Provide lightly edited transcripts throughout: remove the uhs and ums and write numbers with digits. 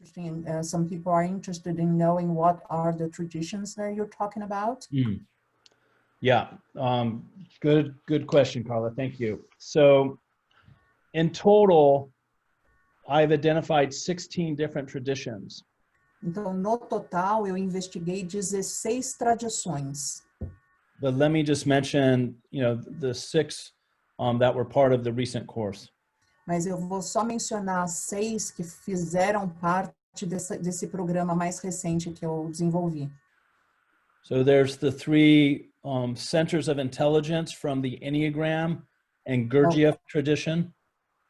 interesting. Some people are interested in knowing what are the traditions that you're talking about. Yeah, good question, Carla. Thank you. So in total, I've identified 16 different traditions. Então, no total, eu investiguei 16 tradições. But let me just mention, the 6 that were part of the recent course. Mas eu vou só mencionar 6 que fizeram parte desse programa mais recente que eu desenvolvi. So there's the 3 centers of intelligence from the Enneagram and Gurdjieff tradition.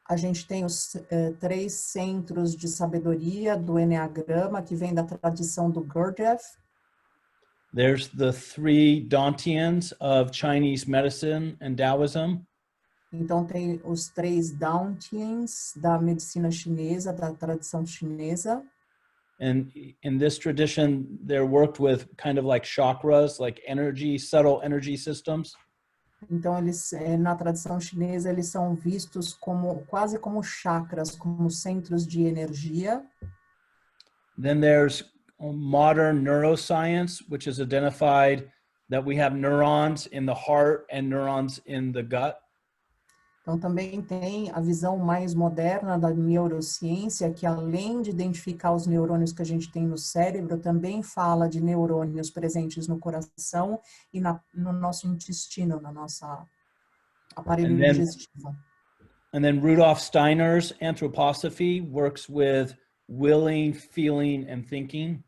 A gente tem os 3 centros de sabedoria do Enneagrama, que vem da tradição do Gurdjieff. There's the 3 Dantians of Chinese medicine and Taoism. Então tem os 3 Dantians da medicina chinesa, da tradição chinesa. And in this tradition, they're worked with kind of like chakras, like subtle energy systems. Então, eles, na tradição chinesa, eles são vistos como quase como chakras, como centros de energia. Then there's modern neuroscience, which is identified that we have neurons in the heart and neurons in the gut. Então, também tem a visão mais moderna da neurociência, que além de identificar os neurônios que a gente tem no cérebro, também fala de neurônios presentes no coração e no nosso intestino, na nossa aparelho digestivo. And then Rudolf Steiner's anthroposophy works with willing, feeling, and thinking.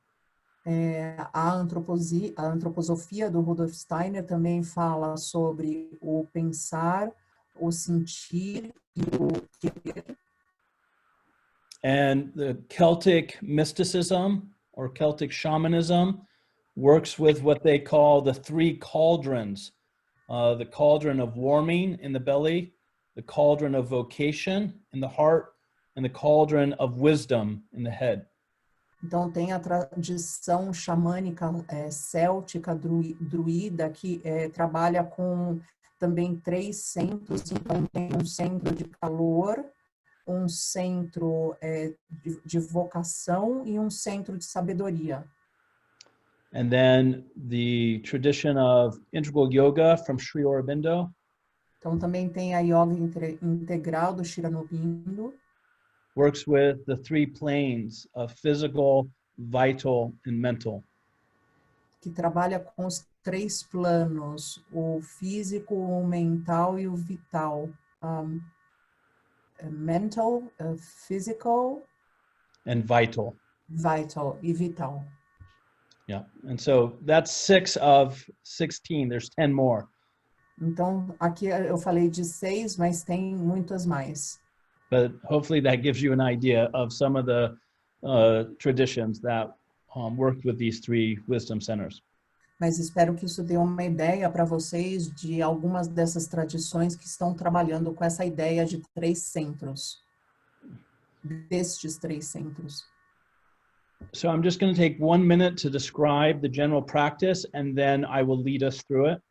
A antroposofia do Rudolf Steiner também fala sobre o pensar, o sentir e o querer. And the Celtic mysticism or Celtic shamanism works with what they call the 3 cauldrons. The cauldron of warming in the belly, the cauldron of vocation in the heart, and the cauldron of wisdom in the head. Então tem a tradição xamânica céltica druida que trabalha com também 3 centros. Então tem um centro de calor, um centro de vocação e um centro de sabedoria. And then the tradition of integral yoga from Sri Aurobindo. Então também tem a yoga integral do Sri Aurobindo. Works with the 3 planes of physical, vital, and mental. Que trabalha com os 3 planos, o físico, o mental e o vital. Mental, physical, and vital. Vital e vital. Yeah, and so that's 6 of 16. There's 10 more. Então, aqui eu falei de 6, mas tem muitas mais. But hopefully that gives you an idea of some of the traditions that worked with these 3 wisdom centers. Mas espero que isso dê uma ideia para vocês de algumas dessas tradições que estão trabalhando com essa ideia de 3 centros. Destes 3 centros. So I'm just going to take 1 minute to describe the general practice, and then I will lead us through it.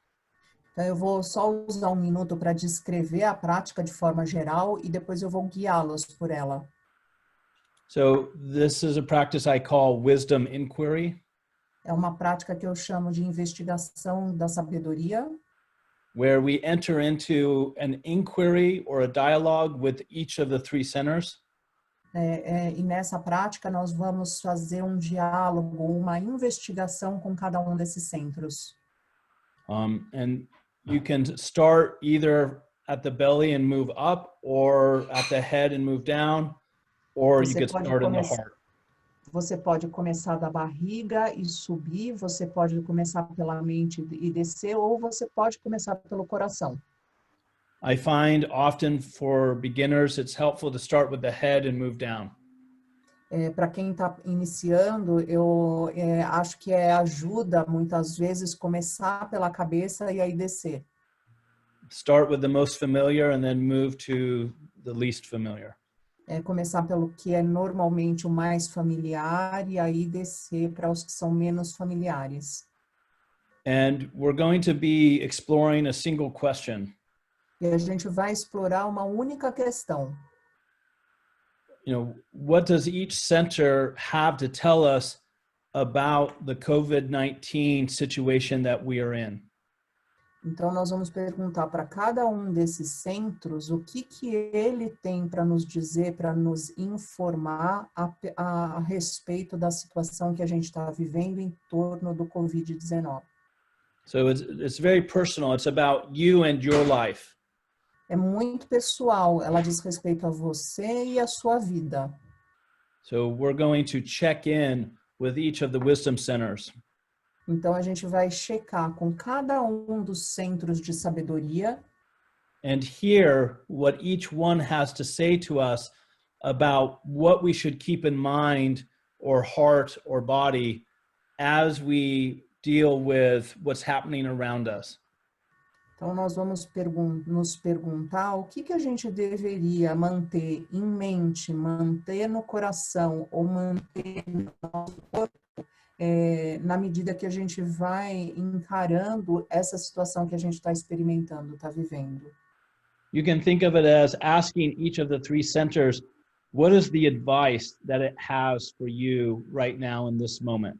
Então eu vou só usar 1 minuto para descrever a prática de forma geral e depois eu vou guiá-los por ela. So this is a practice I call wisdom inquiry. É uma prática que eu chamo de investigação da sabedoria. Where we enter into an inquiry or a dialogue with each of the 3 centers. E nessa prática nós vamos fazer um diálogo, uma investigação com cada um desses centros. And you can start either at the belly and move up, or at the head and move down, or you could start in the heart. Você pode começar da barriga e subir, você pode começar pela mente e descer, ou você pode começar pelo coração. I find often for beginners it's helpful to start with the head and move down. Para quem está iniciando, eu acho que ajuda muitas vezes começar pela cabeça e aí descer. Start with the most familiar and then move to the least familiar. Começar pelo que é normalmente o mais familiar e aí descer para os que são menos familiares. And we're going to be exploring a single question. E a gente vai explorar uma única questão. what does each center have to tell us about the COVID-19 situation that we are in? Então, nós vamos perguntar para cada um desses centros o que ele tem para nos dizer, para nos informar a respeito da situação que a gente está vivendo em torno do Covid-19. So it's very personal. It's about you and your life. É muito pessoal, ela diz respeito a você e a sua vida. So we're going to check in with each of the wisdom centers. Então, a gente vai checar com cada um dos centros de sabedoria and hear what each one has to say to us about what we should keep in mind or heart or body as we deal with what's happening around us. Então, nós vamos nos perguntar o que a gente deveria manter em mente, manter no coração ou manter no nosso corpo na medida que a gente vai encarando essa situação que a gente está experimentando, está vivendo. You can think of it as asking each of the three centers, what is the advice that it has for you right now in this moment?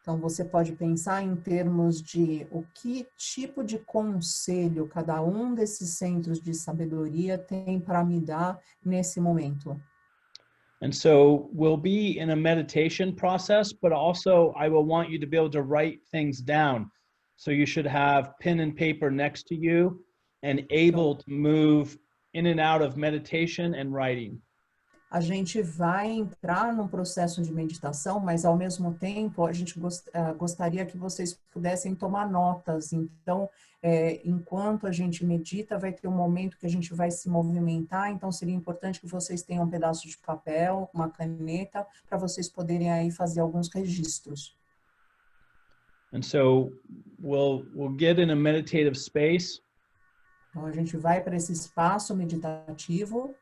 Então, você pode pensar em termos de o que tipo de conselho cada um desses centros de sabedoria tem para me dar nesse momento. And so we'll be in a meditation process, but also I will want you to be able to write things down. So you should have pen and paper next to you and able to move in and out of meditation and writing. A gente vai entrar num processo de meditação, mas ao mesmo tempo a gente gostaria que vocês pudessem tomar notas. Então, enquanto a gente medita, vai ter um momento que a gente vai se movimentar, então seria importante que vocês tenham um pedaço de papel, uma caneta, para vocês poderem aí fazer alguns registros. And so we'll get in a meditative space. Então, a gente vai para esse espaço meditativo.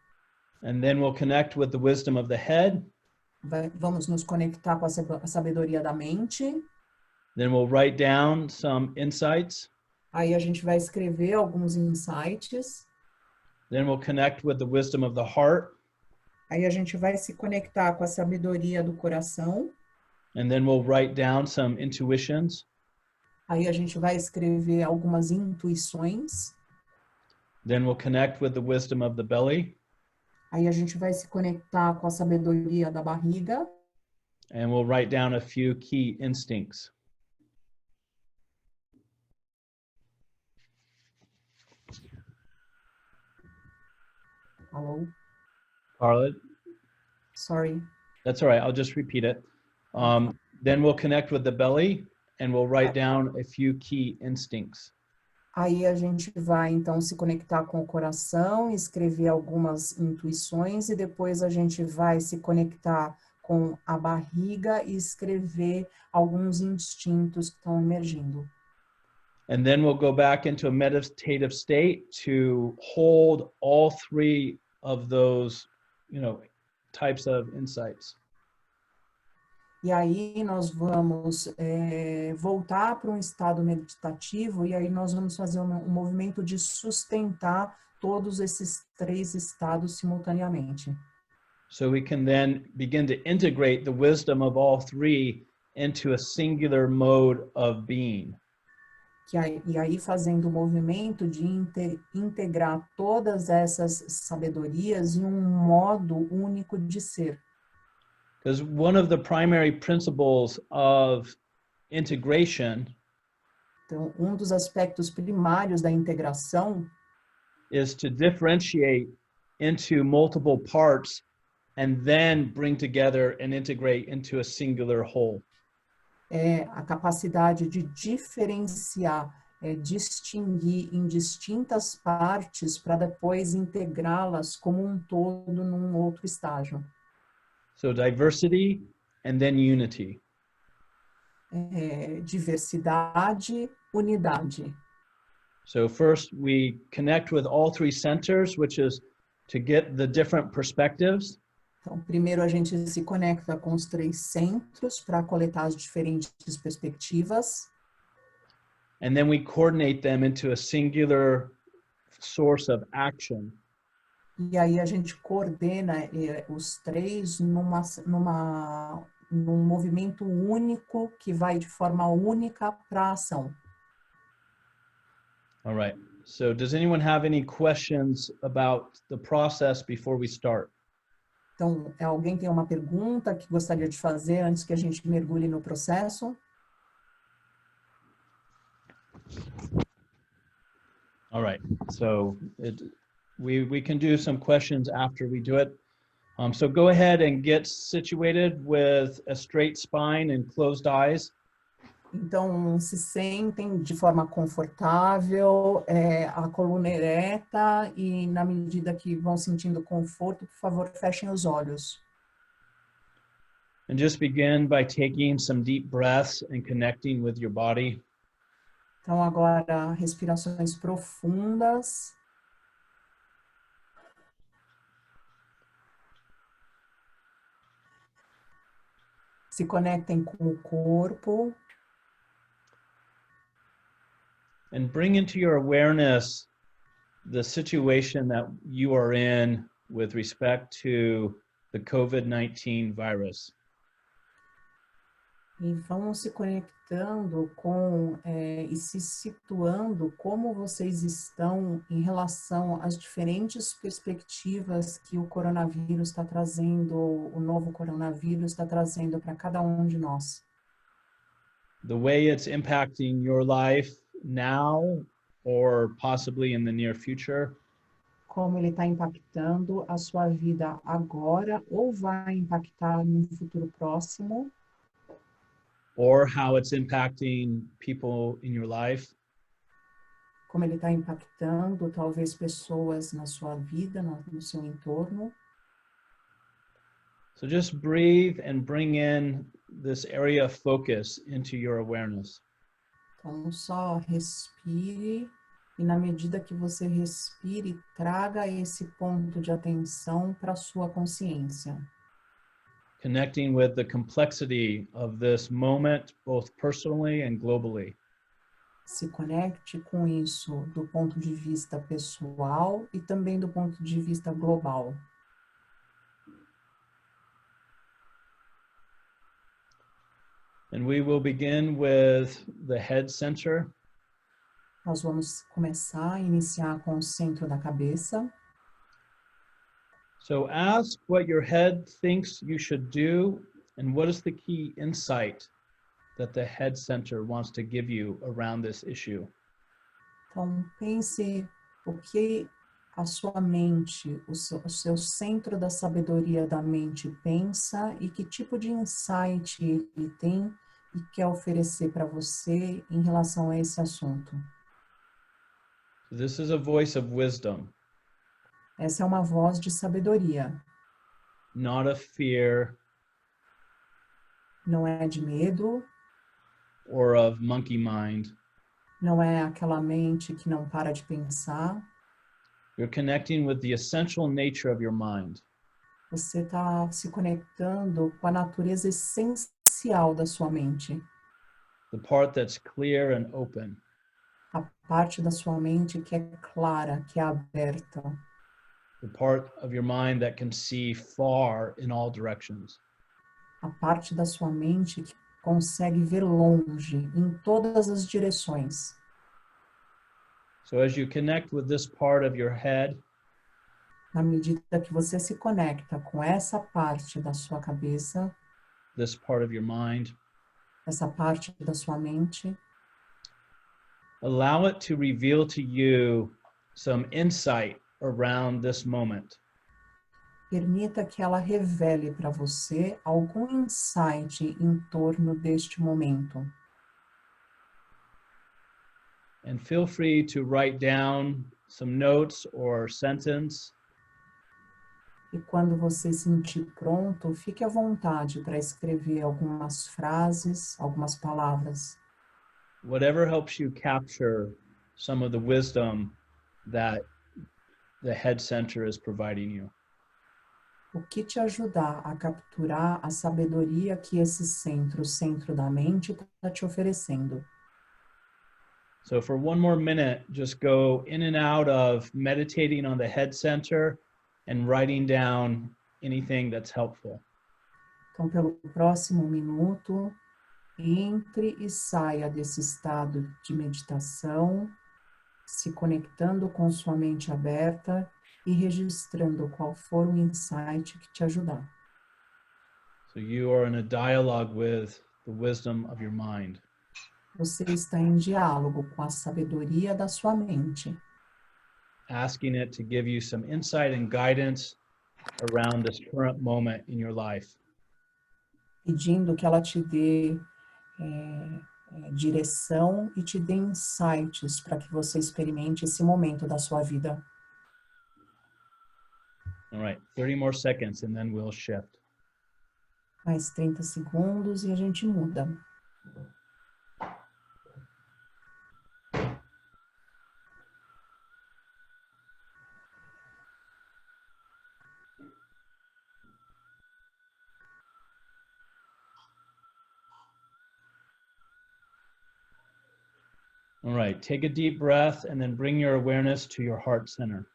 And then we'll connect with the wisdom of the head. Vamos nos conectar com a sabedoria da mente. Then we'll write down some insights. Aí a gente vai escrever alguns insights. Then we'll connect with the wisdom of the heart. Aí a gente vai se conectar com a sabedoria do coração. And then we'll write down some intuitions. Aí a gente vai escrever algumas intuições. Then we'll connect with the wisdom of the belly. Aí a gente vai se conectar com a sabedoria da barriga. And we'll write down a few key instincts. Hello? Carla? Sorry. That's all right. I'll just repeat it. Then we'll connect with the belly and we'll write down a few key instincts. Aí a gente vai, então, se conectar com o coração, escrever algumas intuições e depois a gente vai se conectar com a barriga e escrever alguns instintos que estão emergindo. And then we'll go back into a meditative state to hold all three of those, types of insights. E aí nós vamos voltar para um estado meditativo e aí nós vamos fazer um movimento de sustentar todos esses três estados simultaneamente. So we can then begin to integrate the wisdom of all three into a singular mode of being. E aí fazendo o movimento de integrar todas essas sabedorias em um modo único de ser. Because one of the primary principles of integration Então, um dos aspectos primários da integração is to differentiate into multiple parts and then bring together and integrate into a singular whole. É a capacidade de diferenciar, distinguir em distintas partes para depois integrá-las como um todo num outro estágio. So diversity and then unity. Diversidade, unidade. So first we connect with all three centers, which is to get the different perspectives. Então, primeiro a gente se conecta com os três centros para coletar as diferentes perspectivas. And then we coordinate them into a singular source of action. E aí a gente coordena os três num movimento único que vai de forma única para a ação. All right. So does anyone have any questions about the process before we start? Então, alguém tem uma pergunta que gostaria de fazer antes que a gente mergulhe no processo? All right. So we can do some questions after we do it. So go ahead and get situated with a straight spine and closed eyes. Então, se sentem de forma confortável, a coluna ereta e na medida que vão sentindo conforto, por favor, fechem os olhos. And just begin by taking some deep breaths and connecting with your body. Então, agora, respirações profundas. Se conectem com o corpo. And bring into your awareness the situation that you are in with respect to the COVID-19 virus. E vão se conectando com e se situando como vocês estão em relação às diferentes perspectivas que o coronavírus está trazendo, o novo coronavírus está trazendo para cada um de nós. The way it's impacting your life now or possibly in the near future. Como ele está impactando a sua vida agora ou vai impactar no futuro próximo. Or how it's impacting people in your life. Como ele está impactando talvez pessoas na sua vida, no seu entorno. So just breathe and bring in this area of focus into your awareness. Então, só respire e na medida que você respire, traga esse ponto de atenção para a sua consciência. Connecting with the complexity of this moment, both personally and globally. Se conecte com isso do ponto de vista pessoal e também do ponto de vista global. And we will begin with the head center. Nós vamos iniciar com o centro da cabeça. So ask what your head thinks you should do and what is the key insight that the head center wants to give you around this issue. Então, pense o que a sua mente, o seu centro da sabedoria da mente pensa e que tipo de insight ele tem e quer oferecer para você em relação a esse assunto. This is a voice of wisdom. Essa é uma voz de sabedoria. Not of fear. Não é de medo. Or of monkey mind. Não é aquela mente que não para de pensar. You're connecting with the essential nature of your mind. Você está se conectando com a natureza essencial da sua mente. The part that's clear and open. A parte da sua mente que é clara, que é aberta. The part of your mind that can see far in all directions. A parte da sua mente que consegue ver longe, em todas as direções. So as you connect with this part of your head, na medida que você se conecta com essa parte da sua cabeça, this part of your mind, essa parte da sua mente, allow it to reveal to you some insight around this moment. Permita que ela revele para você algum insight em torno deste momento. And feel free to write down some notes or sentence. E quando você se sentir pronto, fique à vontade para escrever algumas frases, algumas palavras. Whatever helps you capture some of the wisdom that the head center is providing you. O que te ajudar a capturar a sabedoria que esse centro, o centro da mente, está te oferecendo. So for one more minute, just go in and out of meditating on the head center and writing down anything that's helpful. Então, pelo próximo minuto, entre e saia desse estado de meditação, se conectando com sua mente aberta e registrando qual for o insight que te ajudar. So you are in a dialogue with the wisdom of your mind. Você está em diálogo com a sabedoria da sua mente, asking it to give you some insight and guidance around this current moment in your life. pedindo que ela te dê direção e te dê insights para que você experimente esse momento da sua vida. All right, 30 more seconds and then we'll shift. Mais 30 segundos e a gente muda. All right, take a deep breath and then bring your awareness to your heart center.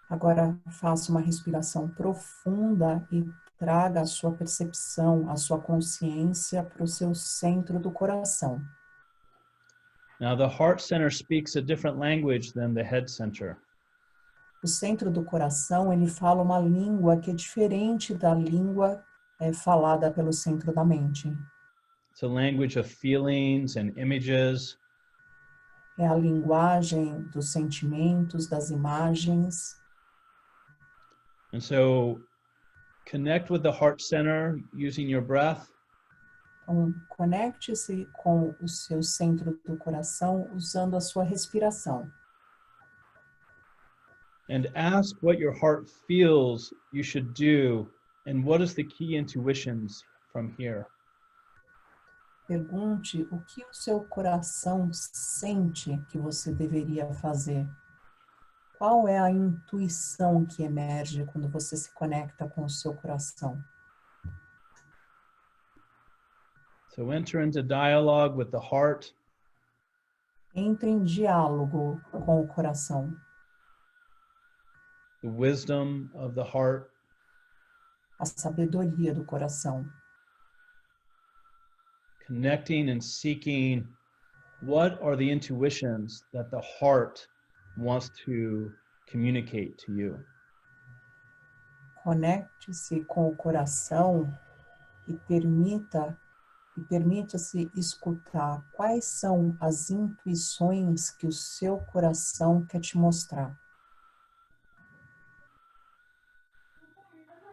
Agora faça uma respiração profunda e traga a sua percepção, a sua consciência para o seu centro do coração. Now the heart center speaks a different language than the head center. O centro do coração, ele fala uma língua que é diferente da língua falada pelo centro da mente. It's a language of feelings and images. É a linguagem dos sentimentos, das imagens. And so connect with the heart center using your breath. Então, conecte-se com o seu centro do coração usando a sua respiração. And ask what your heart feels you should do and what is the key intuitions from here. Pergunte o que o seu coração sente que você deveria fazer. Qual é a intuição que emerge quando você se conecta com o seu coração? So enter into dialogue with the heart. Entre em diálogo com o coração. The wisdom of the heart. A sabedoria do coração. Connecting and seeking what are the intuitions that the heart wants to communicate to you. Conecte-se com o coração e permita-se escutar quais são as intuições que o seu coração quer te mostrar.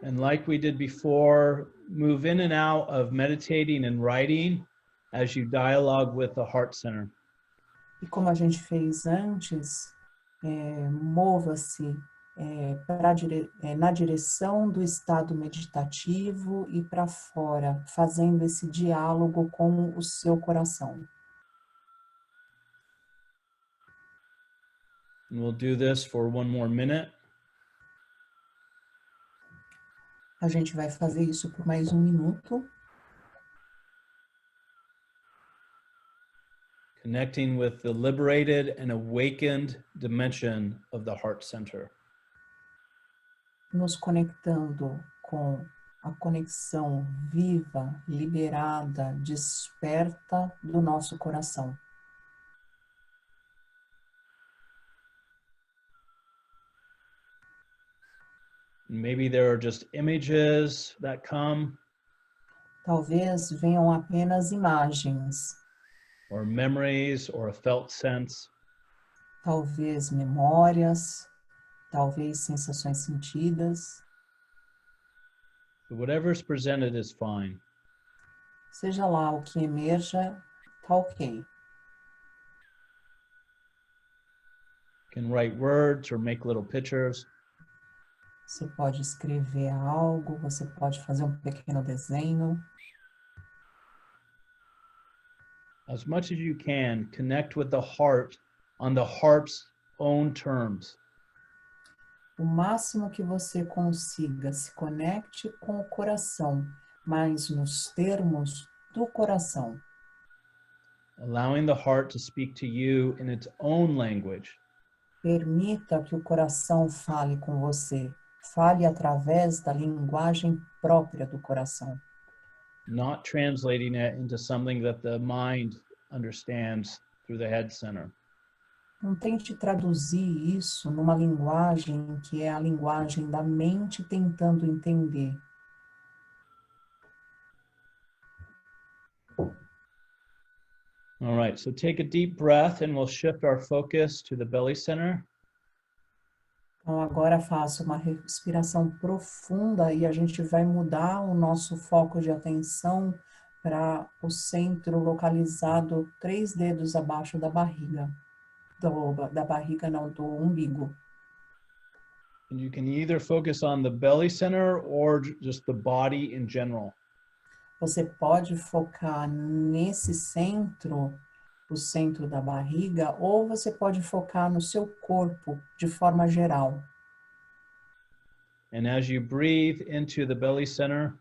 And like we did before, move in and out of meditating and writing as you dialogue with the heart center. E como a gente fez antes, mova-se na direção do estado meditativo e para fora, fazendo esse diálogo com o seu coração. And we'll do this for one more minute. A gente vai fazer isso por mais um minuto. Connecting with the liberated and awakened dimension of the heart center. Nos conectando com a conexão viva, liberada, desperta do nosso coração. Maybe there are just images that come. Talvez venham apenas imagens, Or memories or a felt sense. talvez memórias, talvez sensações sentidas. But whatever is presented is fine. Seja lá o que emerja, tá ok. You can write words or make little pictures. Você pode escrever algo, você pode fazer um pequeno desenho. As much as you can, connect with the heart on the heart's own terms. O máximo que você consiga, se conecte com o coração, mas nos termos do coração. Allowing the heart to speak to you in its own language. Permita que o coração fale com você, Fale através da linguagem própria do coração. Not translating it into something that the mind understands through the head center. Não tente traduzir isso numa linguagem que é a linguagem da mente tentando entender. All right, so take a deep breath and we'll shift our focus to the belly center. Então, agora faça uma respiração profunda e a gente vai mudar o nosso foco de atenção para o centro localizado 3 dedos abaixo da barriga. Do umbigo. And you can either focus on the belly center or just the body in general. Você pode focar nesse centro, o centro da barriga, ou você pode focar no seu corpo de forma geral. And as you breathe into the belly center,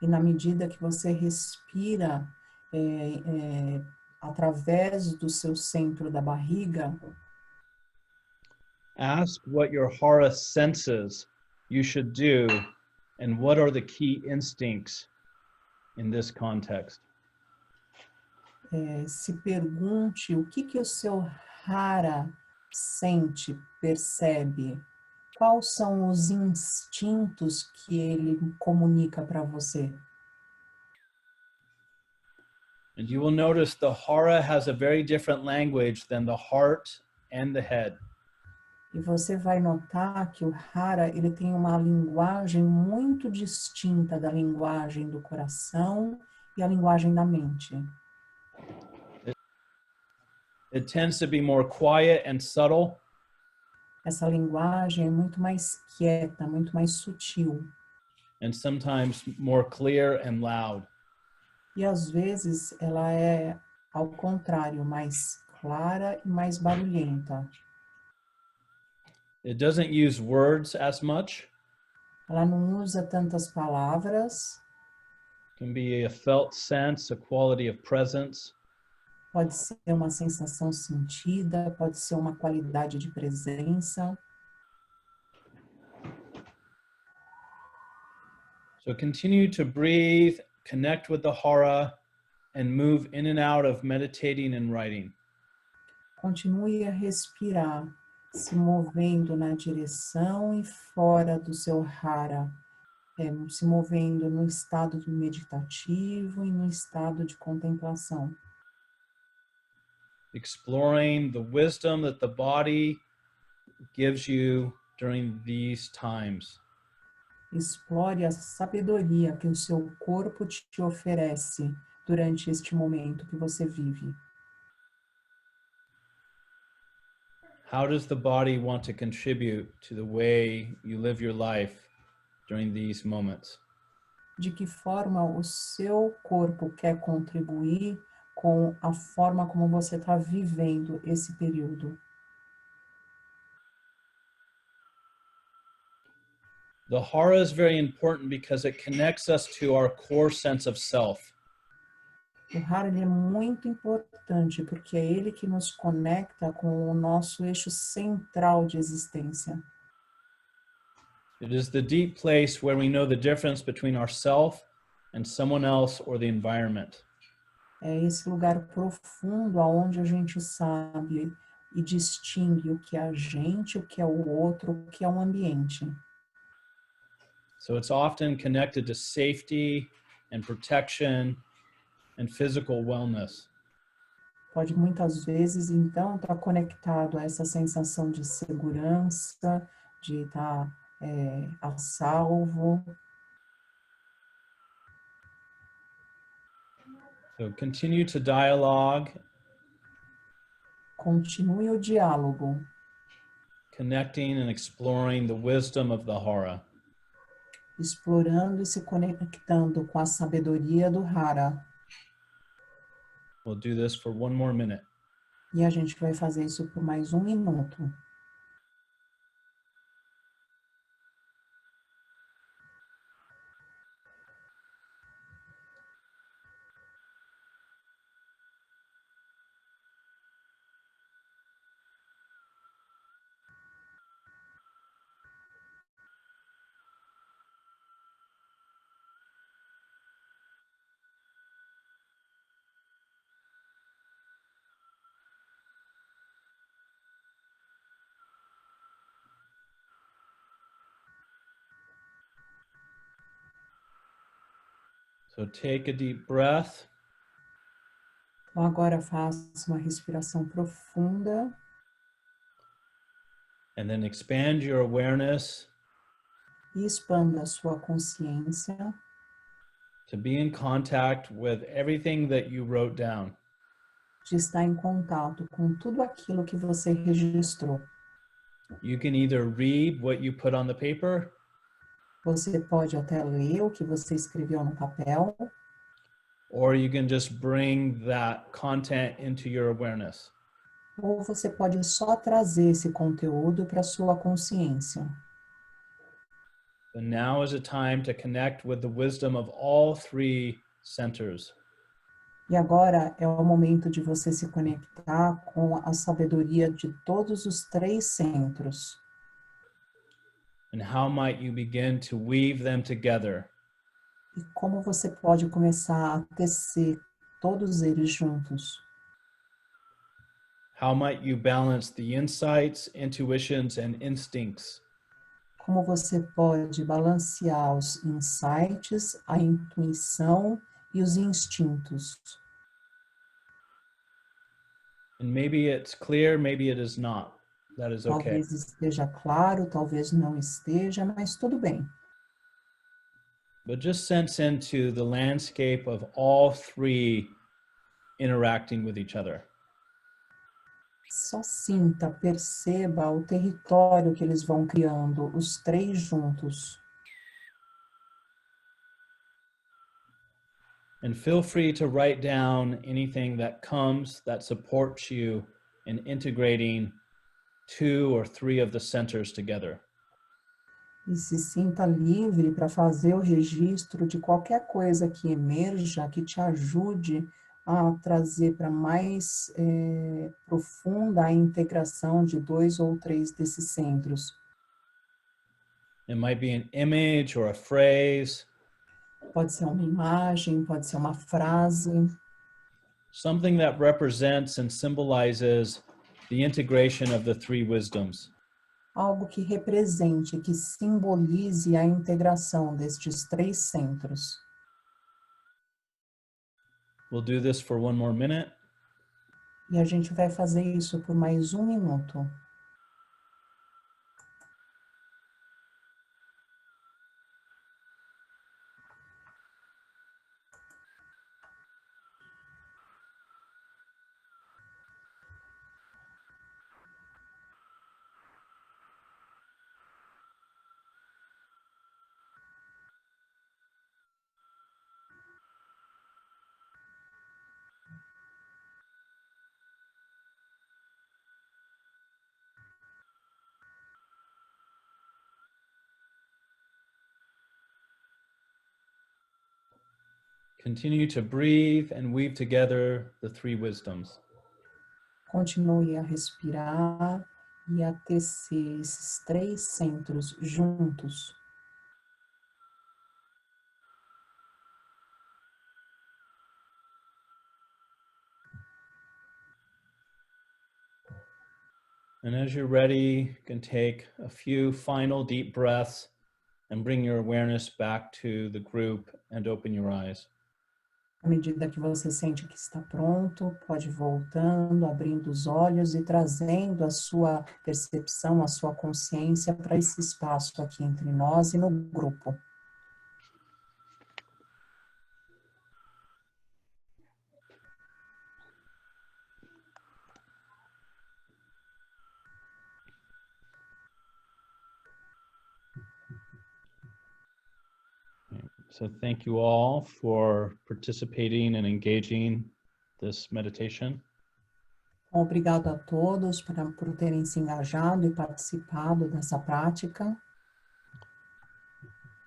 E na medida que você respira através do seu centro da barriga, ask what your hara senses you should do and what are the key instincts in this context. Se pergunte o que o seu hara sente, percebe, quais são os instintos que ele comunica para você. And you will notice the hara has a very different language than the heart and the head. E você vai notar que o hara, ele tem uma linguagem muito distinta da linguagem do coração e a linguagem da mente. It tends to be more quiet and subtle. Essa linguagem é muito mais quieta, muito mais sutil. And sometimes more clear and loud. E às vezes ela é, ao contrário, mais clara e mais barulhenta. It doesn't use words as much. Ela não usa tantas palavras. It can be a felt sense, a quality of presence. Pode ser uma sensação sentida, pode ser uma qualidade de presença. So continue to breathe, connect with the hara, and move in and out of meditating and writing. Continue a respirar, se movendo na direção e fora do seu hara, se movendo no estado meditativo e no estado de contemplação. Exploring the wisdom that the body gives you during these times. Explore a sabedoria que o seu corpo te oferece durante este momento que você vive. How does the body want to contribute to the way you live your life during these moments? De que forma o seu corpo quer contribuir com a forma como você está vivendo esse período? The hara is very important because it connects us to our core sense of self. O hara ele é muito importante porque é ele que nos conecta com o nosso eixo central de existência. It is the deep place where we know the difference between ourself and someone else or the environment. É esse lugar profundo aonde a gente sabe e distingue o que é a gente, o que é o outro, o que é o ambiente. So it's often connected to safety and protection and physical wellness. Pode muitas vezes, então, estar conectado a essa sensação de segurança, de estar a salvo. So continue to dialogue, Continue o diálogo, connecting and exploring the wisdom of the hara. explorando e se conectando com a sabedoria do hara. We'll do this for one more minute. E a gente vai fazer isso por mais 1 minuto. So take a deep breath. Então agora faça uma respiração profunda. And then expand your awareness E expanda a sua consciência to be in contact with everything that you wrote down. de estar em contato com tudo aquilo que você registrou. You can either read what you put on the paper, Você pode até ler o que você escreveu no papel, or you can just bring that content into your awareness. ou você pode só trazer esse conteúdo para a sua consciência. But now is a time to connect with the wisdom of all three centers. E agora é o momento de você se conectar com a sabedoria de todos os três centros. And how might you begin to weave them together? E como você pode começar a tecer todos eles juntos. How might you balance the insights, intuitions, and instincts? Como você pode balancear os insights, a intuição e os instintos. And maybe it's clear, maybe it is not. That is okay. Talvez esteja claro, talvez não esteja, mas tudo bem. But just sense into the landscape of all three interacting with each other. Só sinta, perceba o território que eles vão criando, os três juntos. And feel free to write down anything that comes that supports you in integrating two or three of the centers together. E se sinta livre para fazer o registro de qualquer coisa que emerja, que te ajude a trazer para mais profunda a integração de dois ou três desses centros. It might be an image or a phrase, Pode ser uma imagem, pode ser uma frase, something that represents and symbolizes the integration of the three wisdoms. algo que represente, que simbolize a integração destes três centros. We'll do this for one more minute. E a gente vai fazer isso por mais 1 minuto. Continue to breathe and weave together the three wisdoms. Continue a respirar e a tecer esses três centros juntos. And as you're ready, you can take a few final deep breaths and bring your awareness back to the group and open your eyes. À medida que você sente que está pronto, pode ir voltando, abrindo os olhos e trazendo a sua percepção, a sua consciência para esse espaço aqui entre nós e no grupo. So thank you all for participating and engaging this meditation. Obrigado a todos por terem se engajado e participado dessa prática.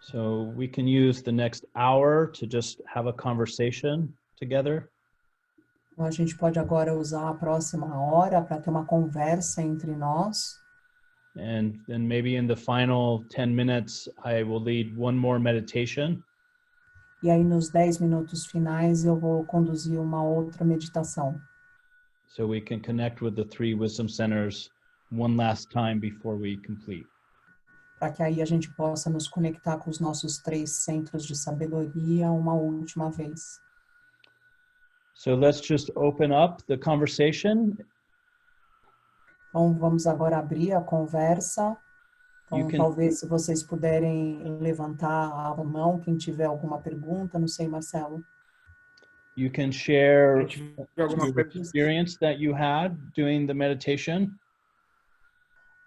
So we can use the next hour to just have a conversation together. Então, a gente pode agora usar a próxima hora para ter uma conversa entre nós. And then maybe in the final 10 minutes, I will lead one more meditation. E aí, nos 10 minutos finais, eu vou conduzir uma outra meditação. So we can connect with the three wisdom centers one last time before we complete. para que aí a gente possa nos conectar com os nossos 3 centros de sabedoria uma última vez. So let's just open up the conversation. Então, vamos agora abrir a conversa. Então, can- talvez se vocês puderem levantar a mão, quem tiver alguma pergunta, não sei, Marcelo. You can share alguma the experience that you had doing the meditation.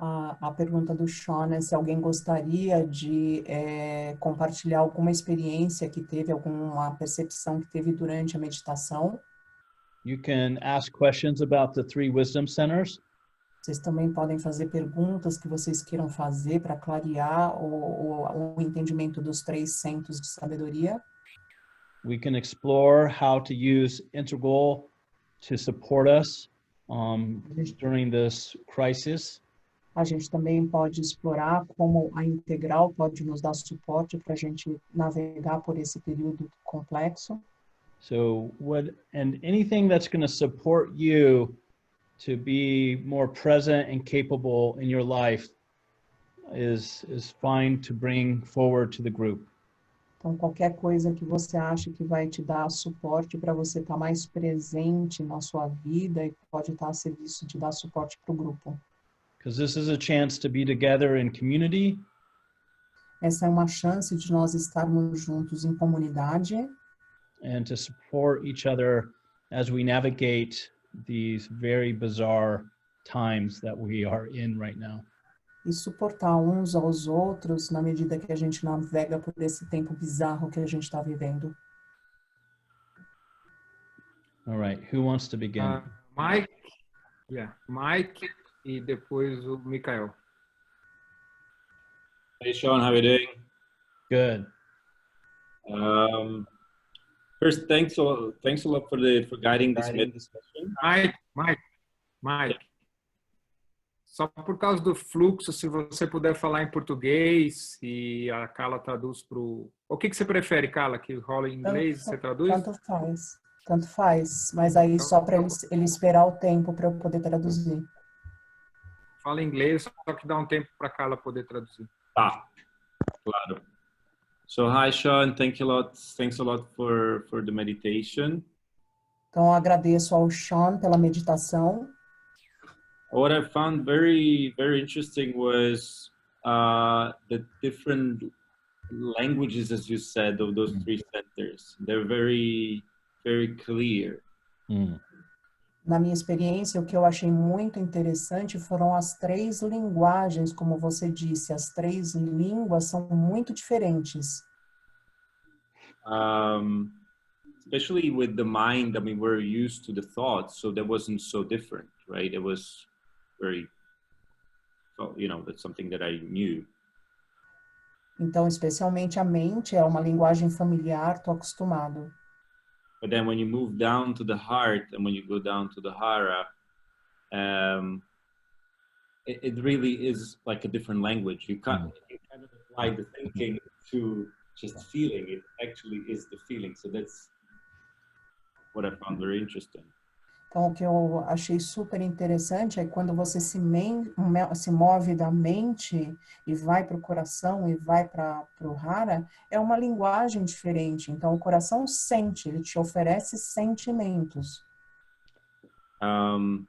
A pergunta do Sean é se alguém gostaria de compartilhar alguma experiência que teve, alguma percepção que teve durante a meditação. You can ask questions about the 3 wisdom centers. Vocês também podem fazer perguntas que vocês queiram fazer para clarear o entendimento dos 3 centros de sabedoria. We can explore how to use Integral to support us during this crisis. A gente também pode explorar como a Integral pode nos dar suporte para a gente navegar por esse período complexo. So anything that's going to support you to be more present and capable in your life is fine to bring forward to the group. Então, qualquer coisa que você acha que vai te dar suporte para você estar mais presente na sua vida e pode estar a serviço de dar suporte para o grupo. Because this is a chance to be together in community. Essa é uma chance de nós estarmos juntos em comunidade. And to support each other as we navigate these very bizarre times that we are in right now. E suportar uns aos outros na medida que a gente navega por esse tempo bizarro que a gente está vivendo. All right, who wants to begin? Mike, Mike e depois o Mikael. Hey Sean, how are you doing? Good. First, thanks a lot for guiding this discussion. Mike. Só por causa do fluxo, se você puder falar em português e a Carla traduz para o... O que você prefere, Carla? Que rola em inglês e você traduz? Tanto faz. Mas aí então, só para ele esperar o tempo para eu poder traduzir. Fala em inglês, só que dá um tempo para a Carla poder traduzir. Tá, claro. So, hi Sean, thanks a lot for the meditation. Então, agradeço ao Sean pela meditação. What I found very interesting was the different languages, as you said, of those 3 centers. They're very clear. Na minha experiência, o que eu achei muito interessante foram as 3 linguagens, como você disse, as 3 línguas são muito diferentes. Especially with the mind, I mean, we're used to the thoughts, so that wasn't so different, right? It was very, that's something that I knew. Então, especialmente a mente é uma linguagem familiar, tô acostumado. But then when you move down to the heart and when you go down to the hara, it really is like a different language. You kind of apply the thinking to just feeling. It actually is the feeling. So that's what I found very interesting. Então, o que eu achei super interessante é quando você se move da mente e vai para o coração e vai para o hara, é uma linguagem diferente. Então, o coração sente, ele te oferece sentimentos. And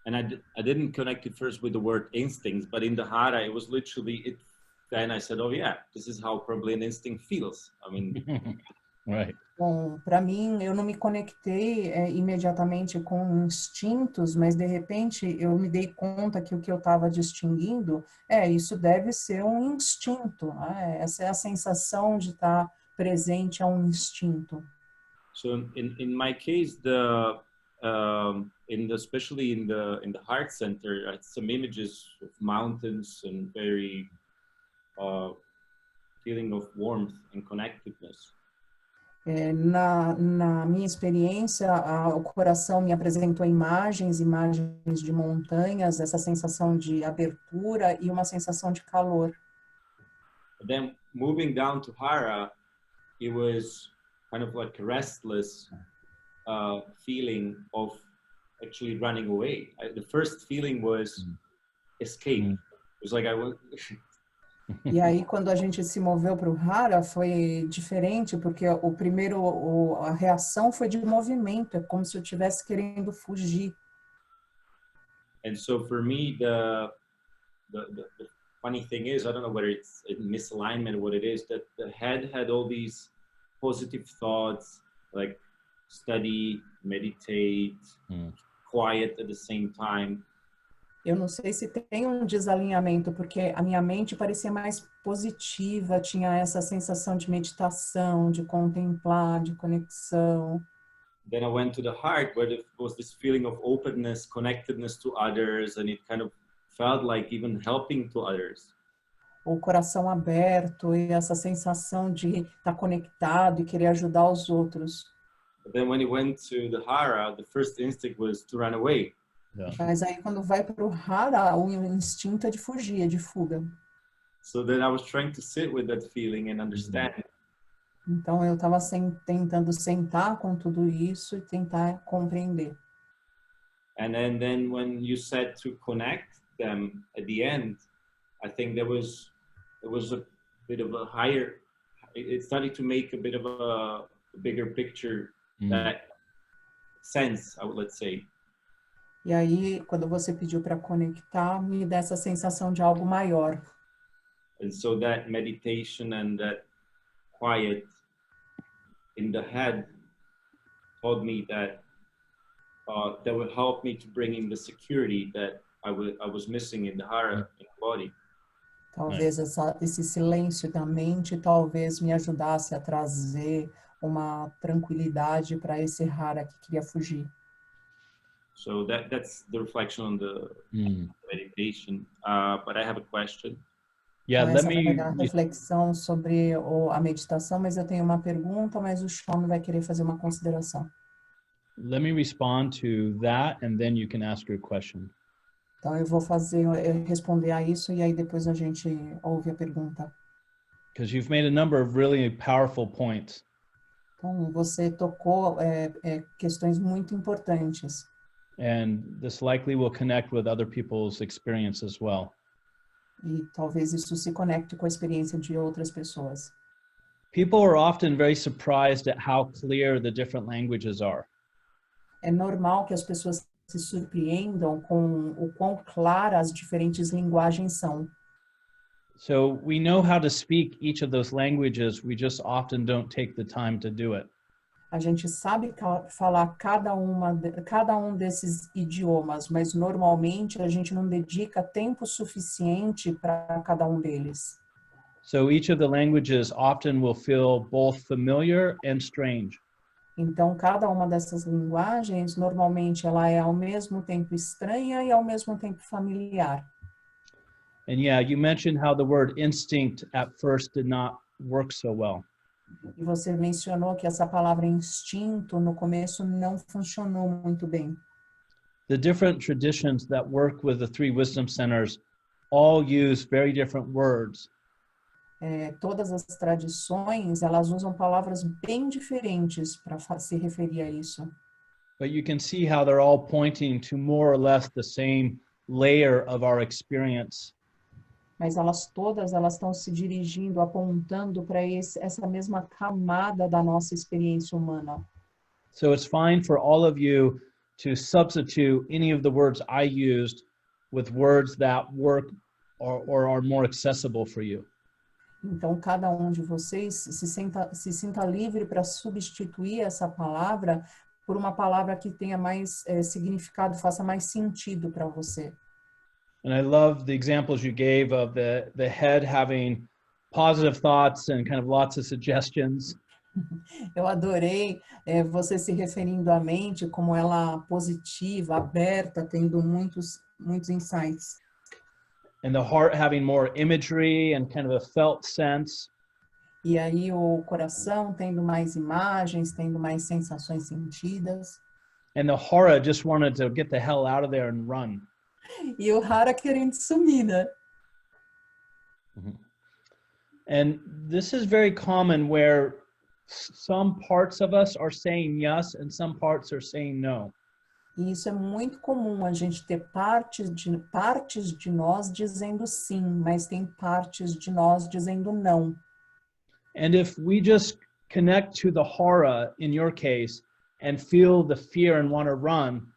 I didn't connect it first with the word instincts, but in the hara, it was literally it. Then I said, oh yeah, this is how probably an instinct feels. I mean, right. Bom, para mim, eu não me conectei imediatamente com instintos, mas de repente eu me dei conta que o que eu estava distinguindo isso deve ser um instinto. Essa é a sensação de estar presente a um instinto. So in my case, especially in the heart center, I had some images of mountains and very feeling of warmth and connectedness. Na minha experiência, o coração me apresentou imagens de montanhas, essa sensação de abertura e uma sensação de calor. But then moving down to hara, it was kind of like a restless feeling of actually running away. The first feeling was escape. was like I was. E aí, quando a gente se moveu para o Hara, foi diferente, porque a reação foi de movimento, é como se eu estivesse querendo fugir. And so for me, the funny thing is, I don't know whether it's a misalignment or what it is, that the head had all these positive thoughts, like study, meditate, quiet at the same time. Eu não sei se tem um desalinhamento, porque a minha mente parecia mais positiva, tinha essa sensação de meditação, de contemplar, de conexão. Then I went to the heart, where there was this feeling of openness, connectedness to others, and it kind of felt like even helping to others. O coração aberto e essa sensação de estar conectado e querer ajudar os outros. But then when it went to the Hara, the first instinct was to run away. Yeah. Mas aí quando vai para o Hara, o instinto é de fugir, é de fuga. So then I was trying to sit with that feeling and understand. Então eu estava tentando sentar com tudo isso e tentar compreender. And then when you said to connect them at the end, I think there was a bit of a higher, it started to make a bit of a bigger picture that sense, let's say. E aí, quando você pediu para conectar, me dá essa sensação de algo maior. And so that meditation and that quiet in the head told me that that would help me to bring in the security that I was missing in the Hara, in the body. Talvez esse silêncio da mente talvez me ajudasse a trazer uma tranquilidade para esse Hara que queria fugir. So that's the reflection on the meditation. But I have a question. Yeah, Então, let essa foi me. a reflexão sobre a meditação, mas eu tenho uma pergunta, mas o Sean vai querer fazer uma consideração. Let me respond to that, and then you can ask your question. Então eu vou responder a isso e aí depois a gente ouve a pergunta. Because you've made a number of really powerful points. Então você tocou questões muito importantes. And this likely will connect with other people's experience as well. E talvez isso se conecte com a experiência de outras pessoas. People are often very surprised at how clear the different languages are. É normal que as pessoas se surpreendam com o quão claras as diferentes linguagens são. So we know how to speak each of those languages, we just often don't take the time to do it. A gente sabe falar cada um desses idiomas, mas normalmente a gente não dedica tempo suficiente para cada um deles. So each of the languages often will feel both familiar and strange. Então, cada uma dessas linguagens, normalmente ela é ao mesmo tempo estranha e ao mesmo tempo familiar. And yeah, you mentioned how the word instinct at first did not work so well. E você mencionou que essa palavra instinto no começo não funcionou muito bem. The different traditions that work with the three wisdom centers all use very different words. Todas as tradições, elas usam palavras bem diferentes para se referir a isso. But you can see how they're all pointing to more or less the same layer of our experience. Mas todas estão se dirigindo, apontando para essa mesma camada da nossa experiência humana. So it's fine for all of you to substitute any of the words I used with words that work or are more accessible for you. Então, cada um de vocês se sinta livre para substituir essa palavra por uma palavra que tenha mais significado, faça mais sentido para você. And I love the examples you gave of the head having positive thoughts and kind of lots of suggestions. Eu adorei você se referindo à mente como ela positiva, aberta, tendo muitos insights. And the heart having more imagery and kind of a felt sense. E aí o coração tendo mais imagens, tendo mais sensações sentidas. And the Hara just wanted to get the hell out of there and run. E o Hara querendo sumir, né? And this is very common where some parts of us are saying yes and some parts are saying no. E isso é muito comum, a gente ter partes de nós dizendo sim, mas tem partes de nós dizendo não. And if we just connect to the hara in your case and feel the fear and want to run,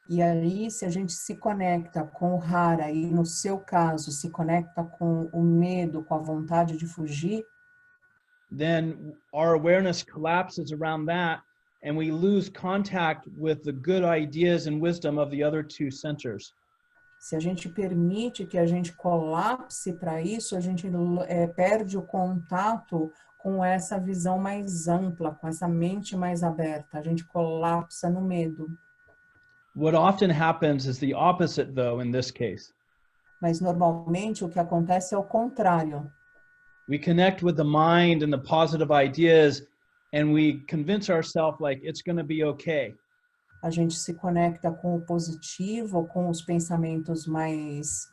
E aí, se a gente se conecta com o hara e no seu caso se conecta com o medo, com a vontade de fugir, then our awareness collapses around that and we lose contact with the good ideas and wisdom of the other two centers. se a gente permite que a gente colapse para isso, a gente perde o contato com essa visão mais ampla, com essa mente mais aberta. A gente colapsa no medo. What often happens is the opposite, though, in this case. Mas normalmente o que acontece é o contrário. We connect with the mind and the positive ideas, and we convince ourselves like it's going to be okay. A gente se conecta com o positivo, com os pensamentos mais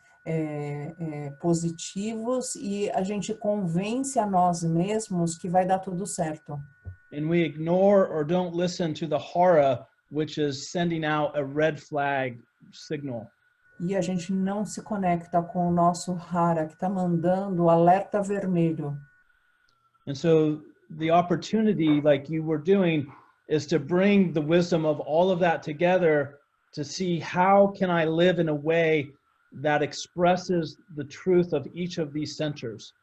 positivos e a gente convence a nós mesmos que vai dar tudo certo. And we ignore or don't listen to the hara, which is sending out a red flag signal. E a gente não se conecta com o nosso hara, que está mandando o alerta vermelho. And so the opportunity, like you were doing, is to bring the wisdom of all of that together to see how can I live in a way that expresses the truth of each of these centers.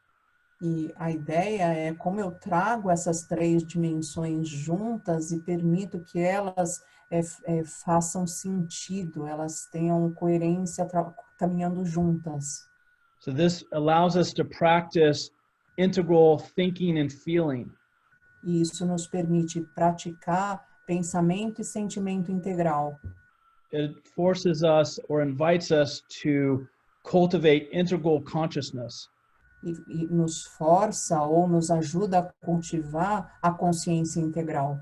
E a ideia é como eu trago essas três dimensões juntas e permito que elas façam sentido, elas tenham coerência caminhando juntas. So this allows us to practice integral thinking and feeling. E isso nos permite praticar pensamento e sentimento integral. It forces us or invites us to cultivate integral consciousness. E nos força ou nos ajuda a cultivar a consciência integral.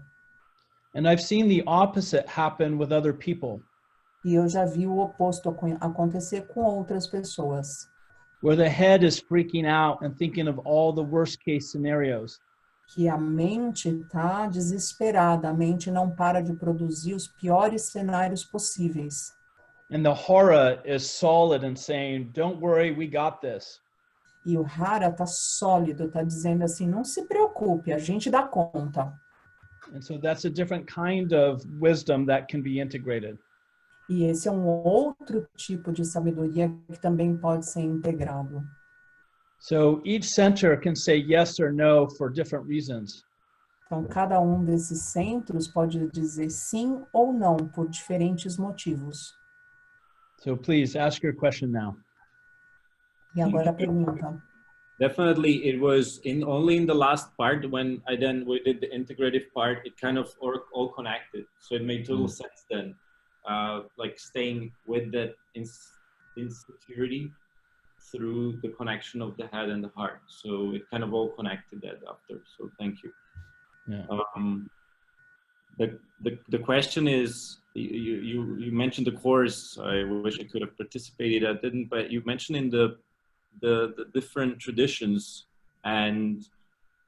And I've seen the opposite happen with other people. E eu já vi o oposto acontecer com outras pessoas. Where the head is freaking out and thinking of all the worst case scenarios. Que a mente está desesperada, a mente não para de produzir os piores cenários possíveis. And the hara is solid and saying, don't worry, we got this. E o hara está sólido, está dizendo assim, não se preocupe, a gente dá conta. And so that's a different kind of wisdom that can be integrated. E esse é um outro tipo de sabedoria que também pode ser integrado. So each center can say yes or no for different reasons. Então, cada um desses centros pode dizer sim ou não por diferentes motivos. So please ask your question now. E agora a pergunta. Definitely, it was only in the last part when we did the integrative part, it kind of all connected. So it made total sense then, like staying with that insecurity through the connection of the head and the heart. So it kind of all connected that after. So thank you. Yeah. The question is, you mentioned the course. I wish I could have participated. I didn't, but you mentioned in the different traditions and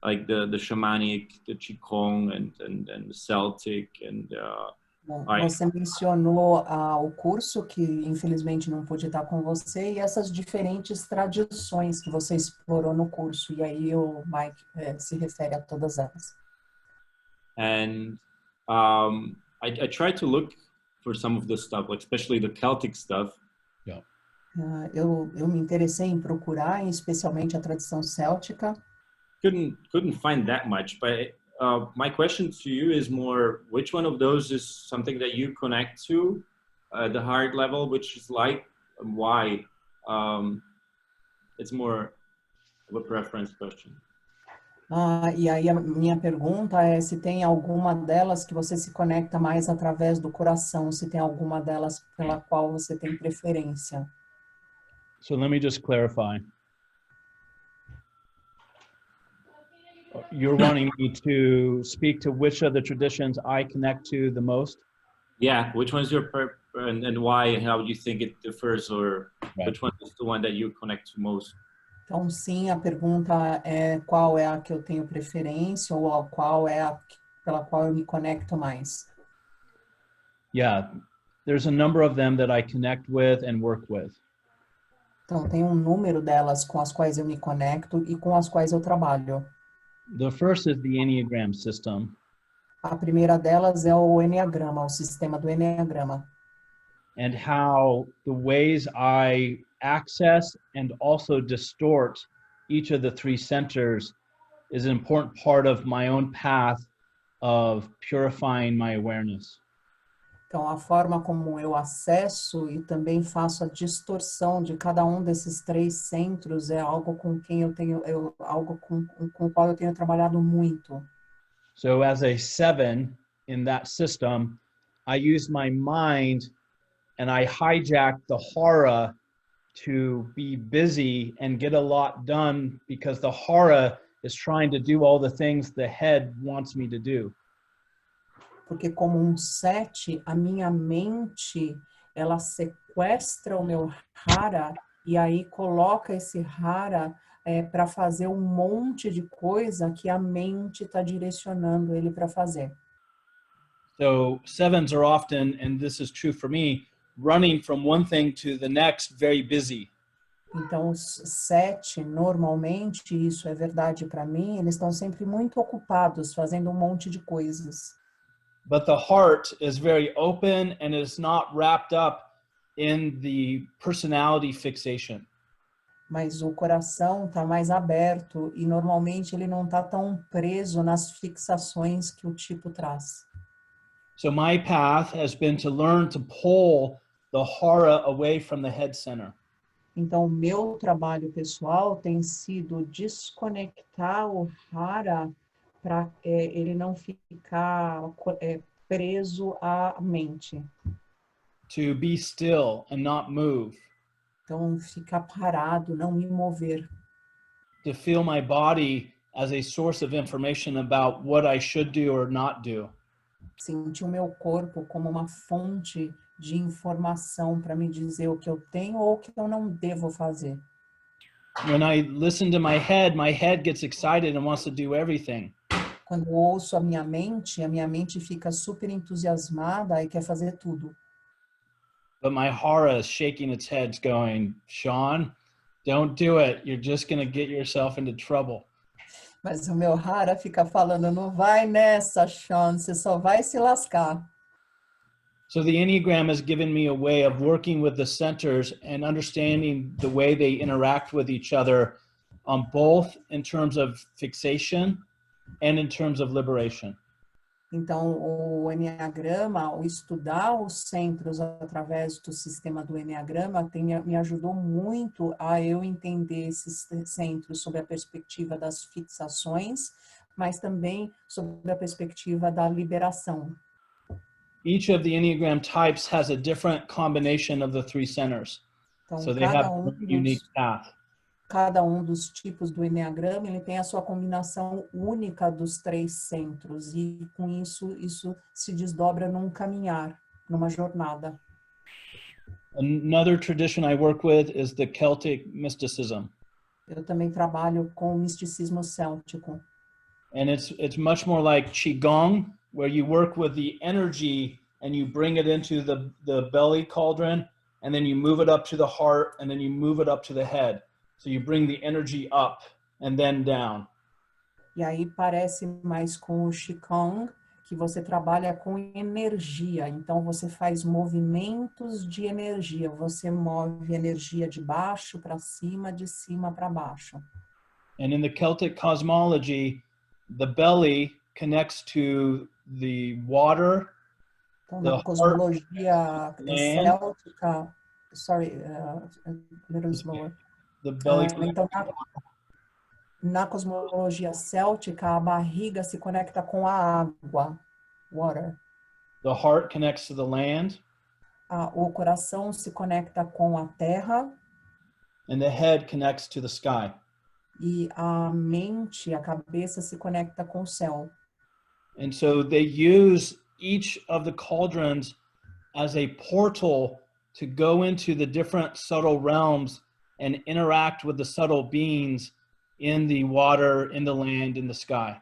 like the shamanic, the Qigong and the Celtic and Bom, você mencionou o curso que infelizmente não pude estar com você e essas diferentes tradições que você explorou no curso, e aí o Mike se refere a todas elas. And I tried to look for some of the stuff, like especially the Celtic stuff. Yeah. Eu me interessei em procurar, especialmente a tradição céltica. Couldn't find that much, but my question to you is more, which one of those is something that you connect to at the heart level, which is like, why? It's more of a preference question. E aí a minha pergunta é se tem alguma delas que você se conecta mais através do coração, se tem alguma delas pela qual você tem preferência. So let me just clarify. You're wanting me to speak to which of the traditions I connect to the most? Yeah, which one's your and why? How do you think it differs, or Right. which one is the one that you connect to most? Então, sim, a pergunta é qual é a que eu tenho preferência ou qual é a pela qual eu me conecto mais. Yeah, there's a number of them that I connect with and work with. Então, tem um número delas com as quais eu me conecto e com as quais eu trabalho. The first is the Enneagram system. A primeira delas é o Enneagrama, o sistema do Enneagrama. And how the ways I access and also distort each of the three centers is an important part of my own path of purifying my awareness. Então, a forma como eu acesso e também faço a distorção de cada um desses três centros é algo com quem algo com o qual eu tenho trabalhado muito. So as a 7 in that system, I use my mind and I hijack the hara to be busy and get a lot done because the hara is trying to do all the things the head wants me to do. Porque como um 7, a minha mente, ela sequestra o meu hara e aí coloca esse hara para fazer um monte de coisa que a mente está direcionando ele para fazer. So 7s are often, and this is true for me, running from one thing to the next, very busy. Então, os 7, normalmente, isso é verdade para mim, eles estão sempre muito ocupados, fazendo um monte de coisas. But the heart is very open and is not wrapped up in the personality fixation. Mas o coração está mais aberto e normalmente ele não está tão preso nas fixações que o tipo traz. So my path has been to learn to pull the hara away from the head center. Então, o meu trabalho pessoal tem sido desconectar o hara para ele não ficar preso à mente. To be still and not move. Então, ficar parado, não me mover. To feel my body as a source of information about what I should do or not do. Sentir o meu corpo como uma fonte de informação para me dizer o que eu tenho ou o que eu não devo fazer. When I listen to my head gets excited and wants to do everything. Quando eu ouço a minha mente fica super entusiasmada e quer fazer tudo. But my hara is shaking its head going, Sean, don't do it. You're just going to get yourself into trouble. Mas o meu hara fica falando, não vai nessa, Sean, você só vai se lascar. So the Enneagram has given me a way of working with the centers and understanding the way they interact with each other, both in terms of fixation and in terms of liberation. Então, o Enneagrama, o estudar os centros através do sistema do Enneagrama me ajudou muito a eu entender esses centros sob a perspectiva das fixações, mas também sob a perspectiva da liberação. Each of the Enneagram types has a different combination of the three centers. Então, So they have a unique path. Cada um dos tipos do Enneagrama, ele tem a sua combinação única dos três centros e com isso se desdobra num caminhar, numa jornada. Another tradition I work with is the Celtic mysticism. Eu também trabalho com o misticismo céltico. And it's much more like Qigong, where you work with the energy and you bring it into the belly cauldron, and then you move it up to the heart, and then you move it up to the head. So you bring the energy up and then down. E aí parece mais com o Qigong, que você trabalha com energia. Então você faz movimentos de energia. Você move energia de baixo para cima, de cima para baixo. And in the Celtic cosmology, the belly connects to the water. Então, na cosmologia céltica, a little slower. The belly Então, na cosmologia céltica, a barriga se conecta com a água, water. The heart connects to the land. O coração se conecta com a terra. And the head connects to the sky. E a mente, a cabeça se conecta com o céu. And so they use each of the cauldrons as a portal to go into the different subtle realms and interact with the subtle beings in the water, in the land, in the sky.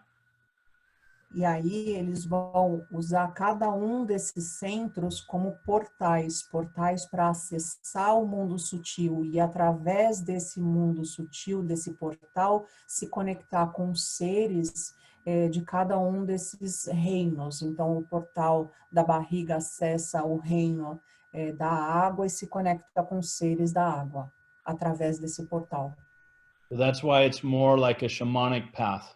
E aí eles vão usar cada um desses centros como portais para acessar o mundo sutil e através desse mundo sutil, desse portal, se conectar com os seres de cada um desses reinos. Então o portal da barriga acessa o reino da água e se conecta com os seres da água através desse portal. So that's why it's more like a shamanic path.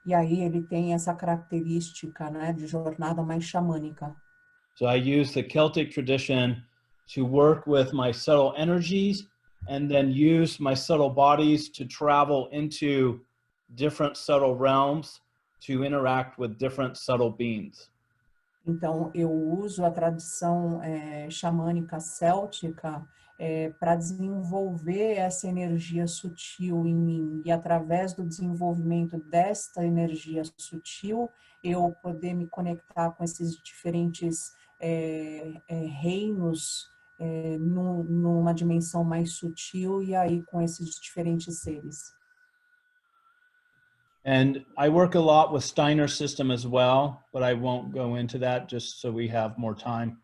E aí ele tem essa característica, né, de jornada mais xamânica. So I use the Celtic tradition to work with my subtle energies and then use my subtle bodies to travel into different subtle realms to interact with different subtle beings. Então, eu uso a tradição xamânica céltica para desenvolver essa energia sutil em mim. E através do desenvolvimento desta energia sutil, eu poder me conectar com esses diferentes reinos numa dimensão mais sutil e aí com esses diferentes seres. And I work a lot with Steiner's system as well, but I won't go into that just so we have more time.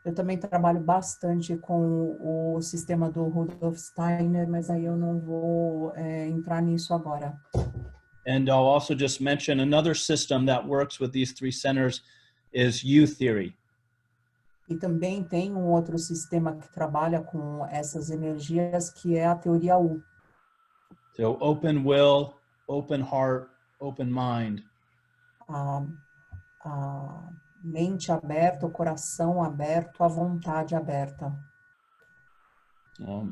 Eu também trabalho bastante com o sistema do Rudolf Steiner, mas aí eu não vou entrar nisso agora. And I'll also just mention another system that works with these three centers is U theory. E também tem um outro sistema que trabalha com essas energias, que é a teoria U. So open will, open heart, open mind. A mente aberta, o coração aberto, a vontade aberta.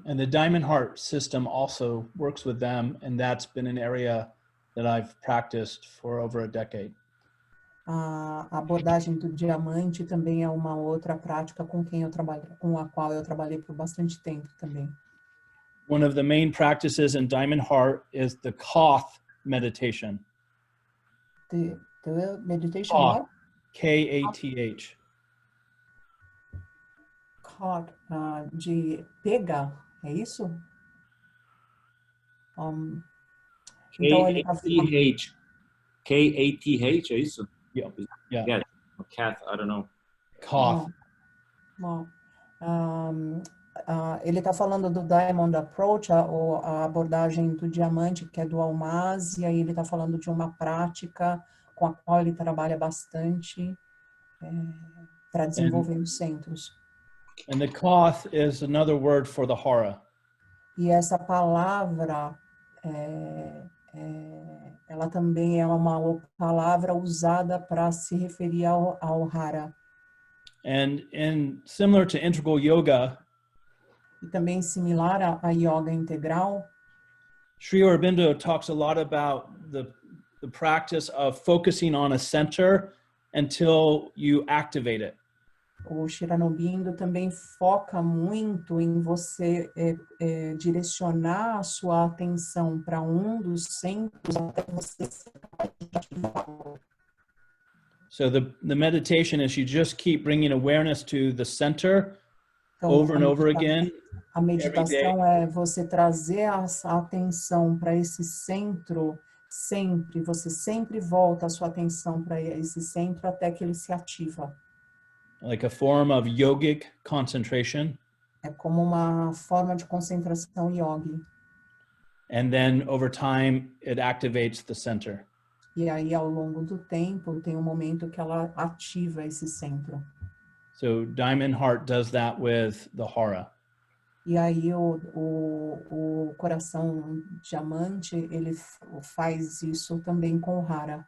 And the diamond heart system also works with them, and that's been an area that I've practiced for over a decade. A abordagem do diamante também é uma outra prática com a qual eu trabalhei por bastante tempo também. One of the main practices in diamond heart is the Koth meditation. The meditation Koth, what? K-A-T-H. Koth, de pega, é isso? Então ele tá K-A-T-H. K-A-T-H, é isso? Yeah. Yeah. Yeah. Kath, I don't know. Koth. Ele está falando do Diamond Approach, a abordagem do diamante, que é do almaz, e aí ele está falando de uma prática com a qual ele trabalha bastante para desenvolver os centros. And the Koth is another word for the Hara. E essa palavra, ela também é uma palavra usada para se referir ao Hara. And similar to integral yoga, E também similar à yoga integral, Sri Aurobindo talks a lot about the practice of focusing on a center until you activate it. o Sri Aurobindo também foca muito em você direcionar a sua atenção para um dos centros até você ser capaz de ativá-lo. So the meditation is you just keep bringing awareness to the center Então, over and over again. A meditação é você trazer a atenção para esse centro sempre. Você sempre volta a sua atenção para esse centro até que ele se ativa. Like a form of yogic concentration. É como uma forma de concentração yogi. And then over time, it activates the center. E aí, ao longo do tempo, tem um momento que ela ativa esse centro. So Diamond Heart does that with the Hara. E aí, o coração diamante, ele faz isso também com o Hara.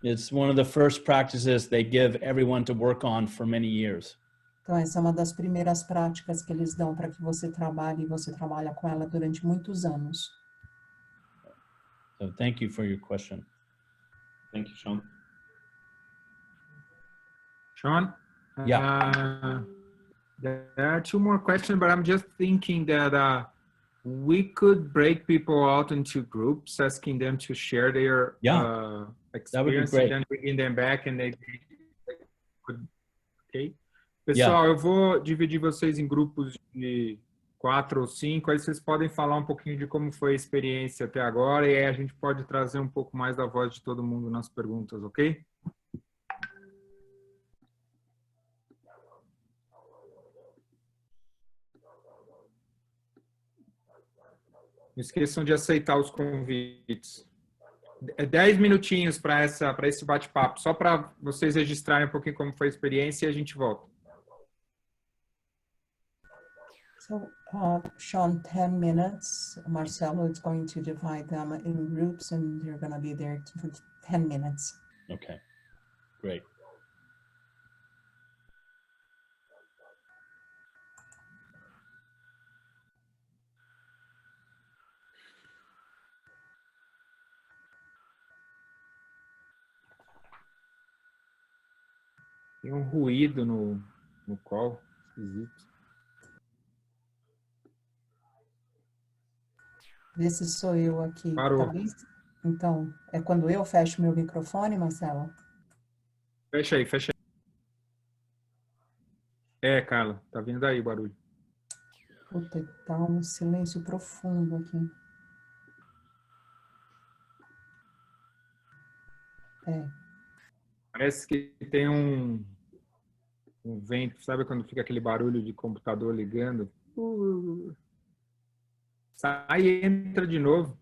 It's one of the first practices they give everyone to work on for many years. Então, essa é uma das primeiras práticas que eles dão para que você trabalhe, e você trabalha com ela durante muitos anos. So thank you for your question. Thank you, Sean. Sean? Yeah. There are two more questions, but I'm just thinking that we could break people out into groups, asking them to share their experience and then bringing them back and they could, okay? Pessoal, eu vou dividir vocês em grupos de 4 ou 5, aí vocês podem falar um pouquinho de como foi a experiência até agora e aí a gente pode trazer um pouco mais da voz de todo mundo nas perguntas, ok? Não esqueçam de aceitar os convites. 10 minutinhos para esse bate-papo, só para vocês registrarem um pouquinho como foi a experiência e a gente volta. So, Sean, 10 minutes. Marcelo is going to divide them in groups and you're going to be there for 10 minutes. Okay, great. Tem um ruído no call, esquisito. Esse sou eu aqui. Parou. Tá bem? Então, é quando eu fecho meu microfone, Marcelo? Fecha aí, fecha aí. É, Carla, tá vindo daí o barulho. Puta, tá um silêncio profundo aqui. É. Parece que tem um vento, sabe quando fica aquele barulho de computador ligando? Sai e entra de novo.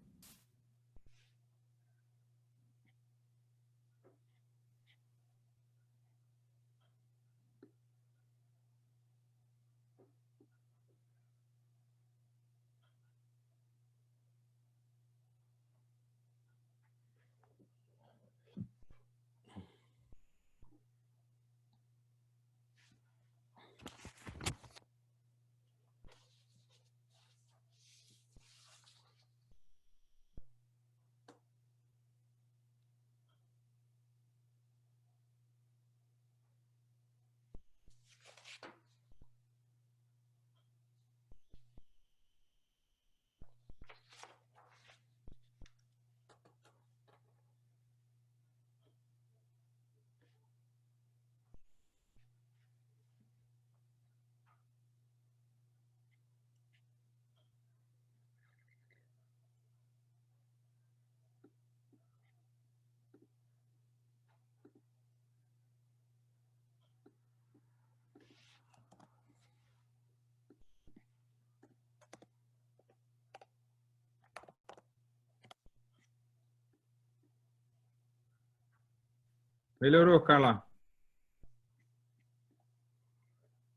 Melhorou, Carla.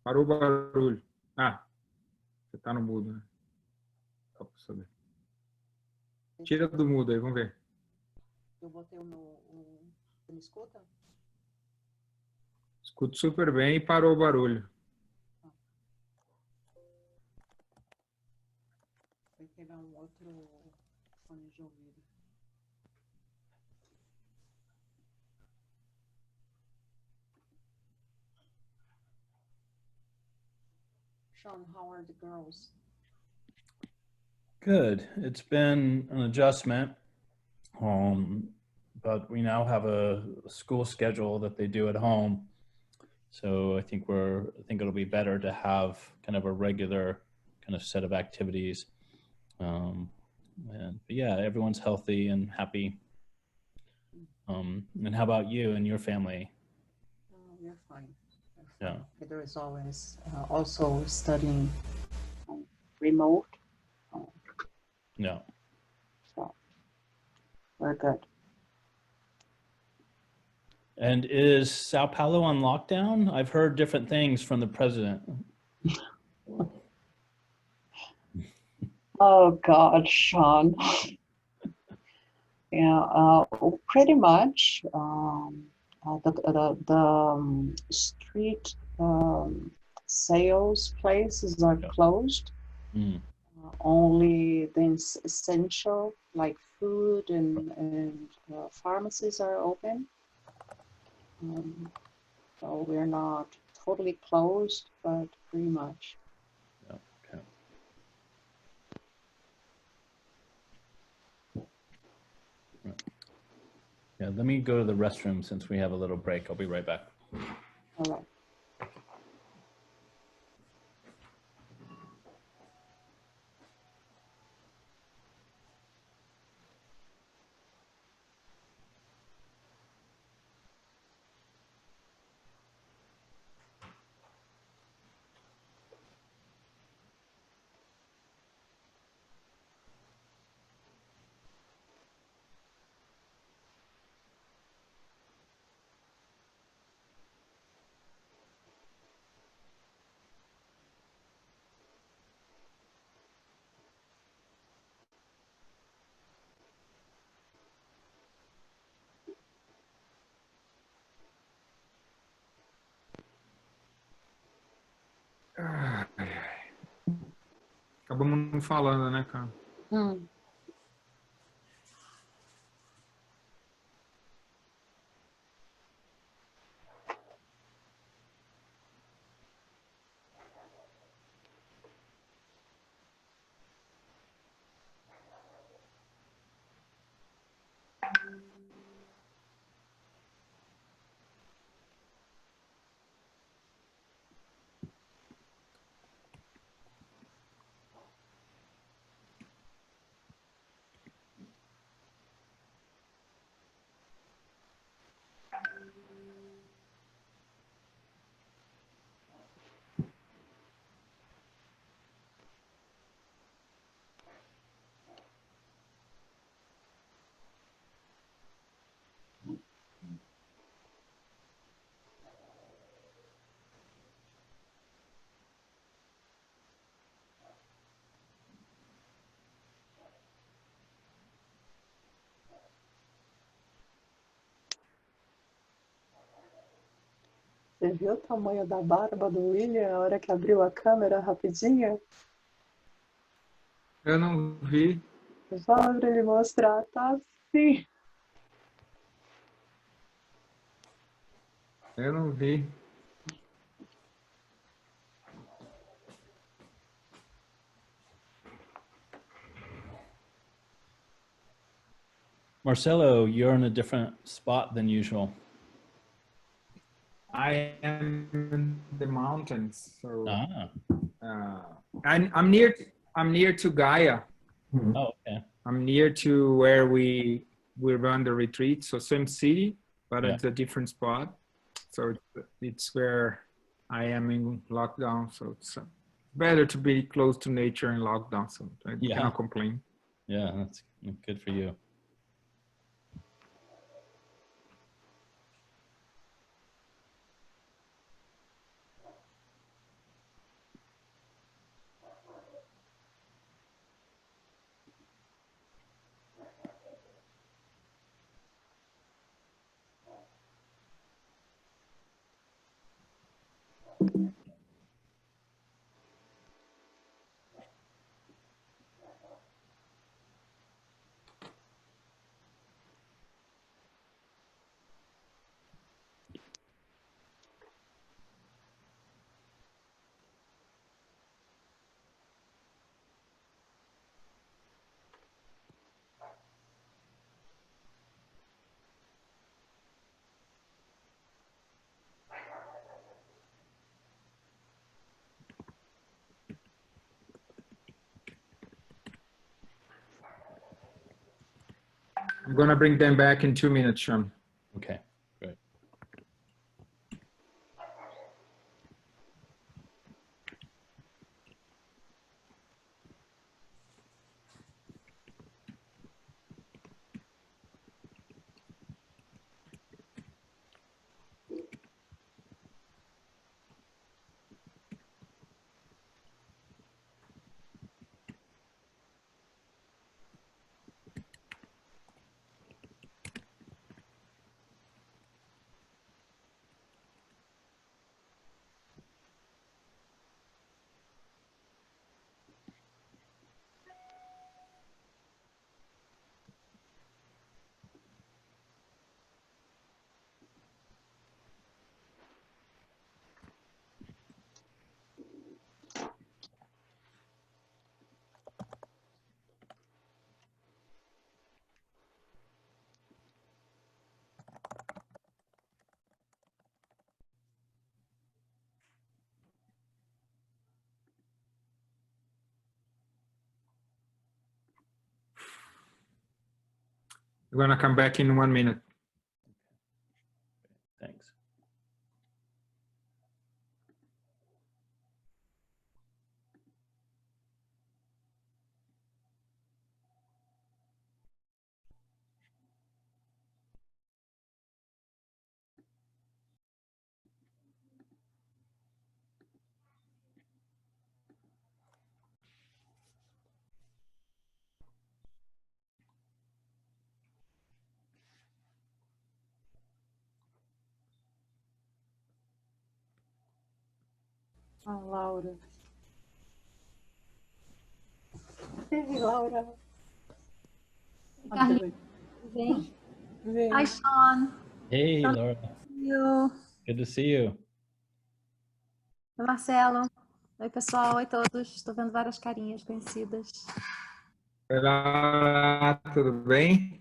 Parou o barulho. Ah, você tá no mudo, né? Só pra saber. Tira do mudo aí, vamos ver. Eu botei o meu... Você me escuta? Escuto super bem e parou o barulho. Vou pegar um outro fone de ouvido. Sean, how are the girls? Good. It's been an adjustment, but we now have a school schedule that they do at home. So I think it'll be better to have kind of a regular kind of set of activities. But yeah, everyone's healthy and happy. And how about you and your family? You're fine. Yeah. There is always also studying remote. Yeah. So we're good. And is Sao Paulo on lockdown? I've heard different things from the president. Oh God, Sean. Yeah, pretty much. The street sales places are closed. Mm. Only the essential, like food and pharmacies are open. So we're not totally closed, but pretty much. Yeah, okay. Yeah, let me go to the restroom since we have a little break. I'll be right back. All right. Acabamos não falando, né, cara? Você viu o tamanho da barba do William a hora que abriu a câmera rapidinho? Eu não vi. Fala pra ele mostrar, tá assim. Eu não vi. Marcelo, you're in a different spot than usual. I am in the mountains, so Ah, I'm near to Gaia. oh, okay. I'm near to where we run the retreat, so same city, but Yeah. it's a different spot. So it's where I am in lockdown. So it's better to be close to nature in lockdown. So I cannot complain. Yeah, that's good for you. I'm gonna bring them back in 2 minutes, Sean. Okay, great. We're gonna come back in 1 minute. Thanks. Ah, Laura. Ei, Laura. Carlinhos, vem. Vem. Hi, Sean. Hey, Sean, Laura. you. Good to see you. Oi, Marcelo. Oi, pessoal. Oi, todos. Estou vendo várias carinhas conhecidas. Olá, tudo bem?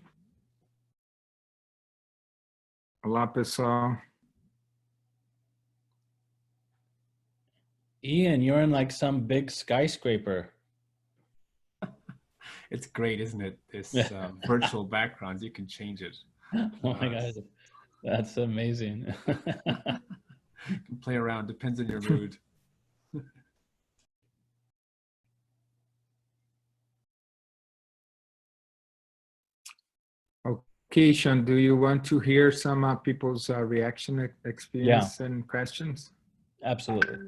Olá, pessoal. Ian, you're in like some big skyscraper. It's great, isn't it? This virtual backgrounds, you can change it. Oh my God, that's amazing. You can play around, depends on your mood. Okay, Sean, do you want to hear some people's reaction, experience, and questions? Absolutely.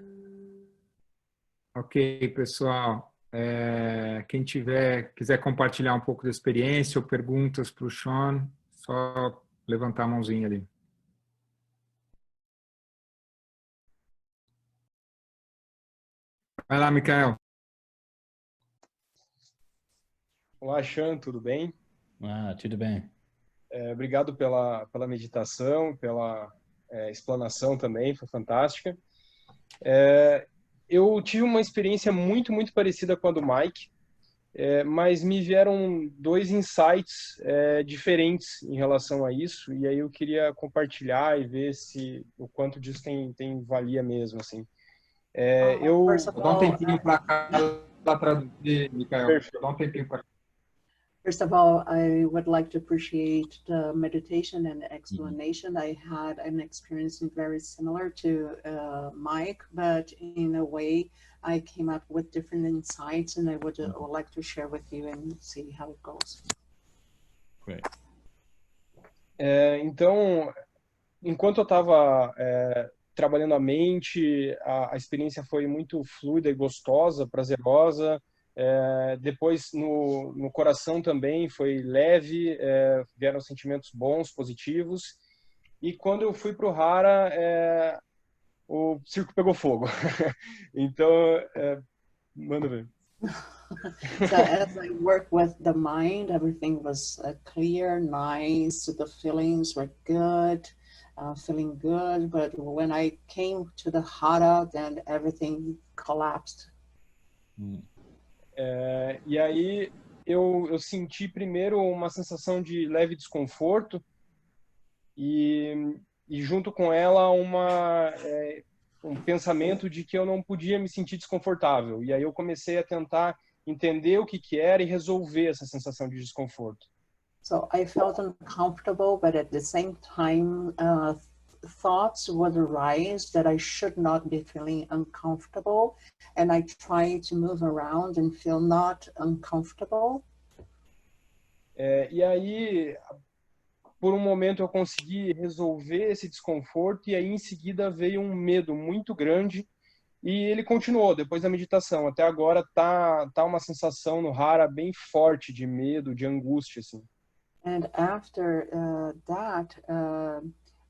Ok, pessoal. Quem quiser compartilhar um pouco da experiência ou perguntas para o Sean, só levantar a mãozinha ali. Vai lá, Micael. Olá, Sean, tudo bem? Tudo bem. Obrigado pela meditação, pela explanação também, foi fantástica. Eu tive uma experiência muito parecida com a do Mike, mas me vieram dois insights diferentes em relação a isso, e aí eu queria compartilhar e ver o quanto disso tem valia mesmo, assim. Vou dar um tempinho para cá para traduzir, Micael. Vou dar um tempinho para cá. First of all, I would like to appreciate the meditation and explanation. I had an experience very similar to Mike, but in a way I came up with different insights, and I would like to share with you and see how it goes. Great. Então, enquanto eu estava trabalhando a mente, a experiência foi muito fluida e gostosa, prazerosa. Depois no coração também foi leve, vieram sentimentos bons, positivos, e quando eu fui para o Hara, o circo pegou fogo. Então, manda ver. So as I work with the mind, everything was clear, nice, the feelings were good, feeling good, but when I came to the Hara, then everything collapsed. E aí eu senti primeiro uma sensação de leve desconforto e junto com ela um pensamento de que eu não podia me sentir desconfortável. E aí eu comecei a tentar entender o que era e resolver essa sensação de desconforto. So I felt uncomfortable, but at the same time, thoughts would arise that I should not be feeling uncomfortable, and I try to move around and feel not uncomfortable. E aí, por um momento eu consegui resolver esse desconforto, e aí em seguida veio um medo muito grande, e ele continuou depois da meditação. Até agora tá uma sensação no Hara bem forte de medo, de angústia, assim. And after that,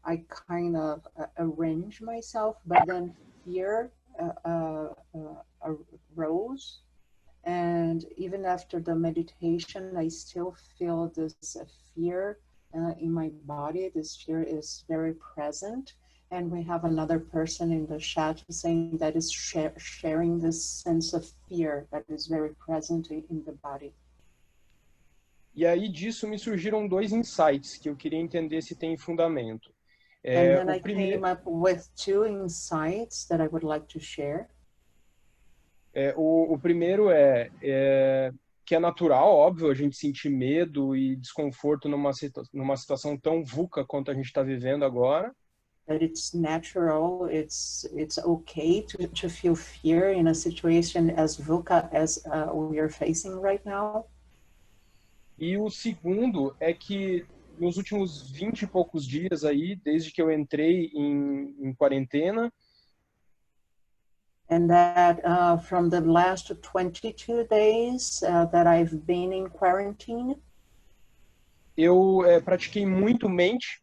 I kind of arranged myself, but then fear arose. And even after the meditation, I still feel this fear in my body. This fear is very present. And we have another person in the chat saying that is sharing this sense of fear that is very present in the body. E aí disso me surgiram dois insights que eu queria entender se tem fundamento. And then I came up with two insights that I would like to share. O primeiro que é natural, óbvio, a gente sentir medo e desconforto numa situação tão VUCA quanto a gente está vivendo agora. That it's natural, it's okay to feel fear in a situation as VUCA as we are facing right now. E o segundo é que nos últimos 20 e poucos dias aí, desde que eu entrei em quarentena, and that from the last 22 days that I've been in quarantine, eu pratiquei muito mente,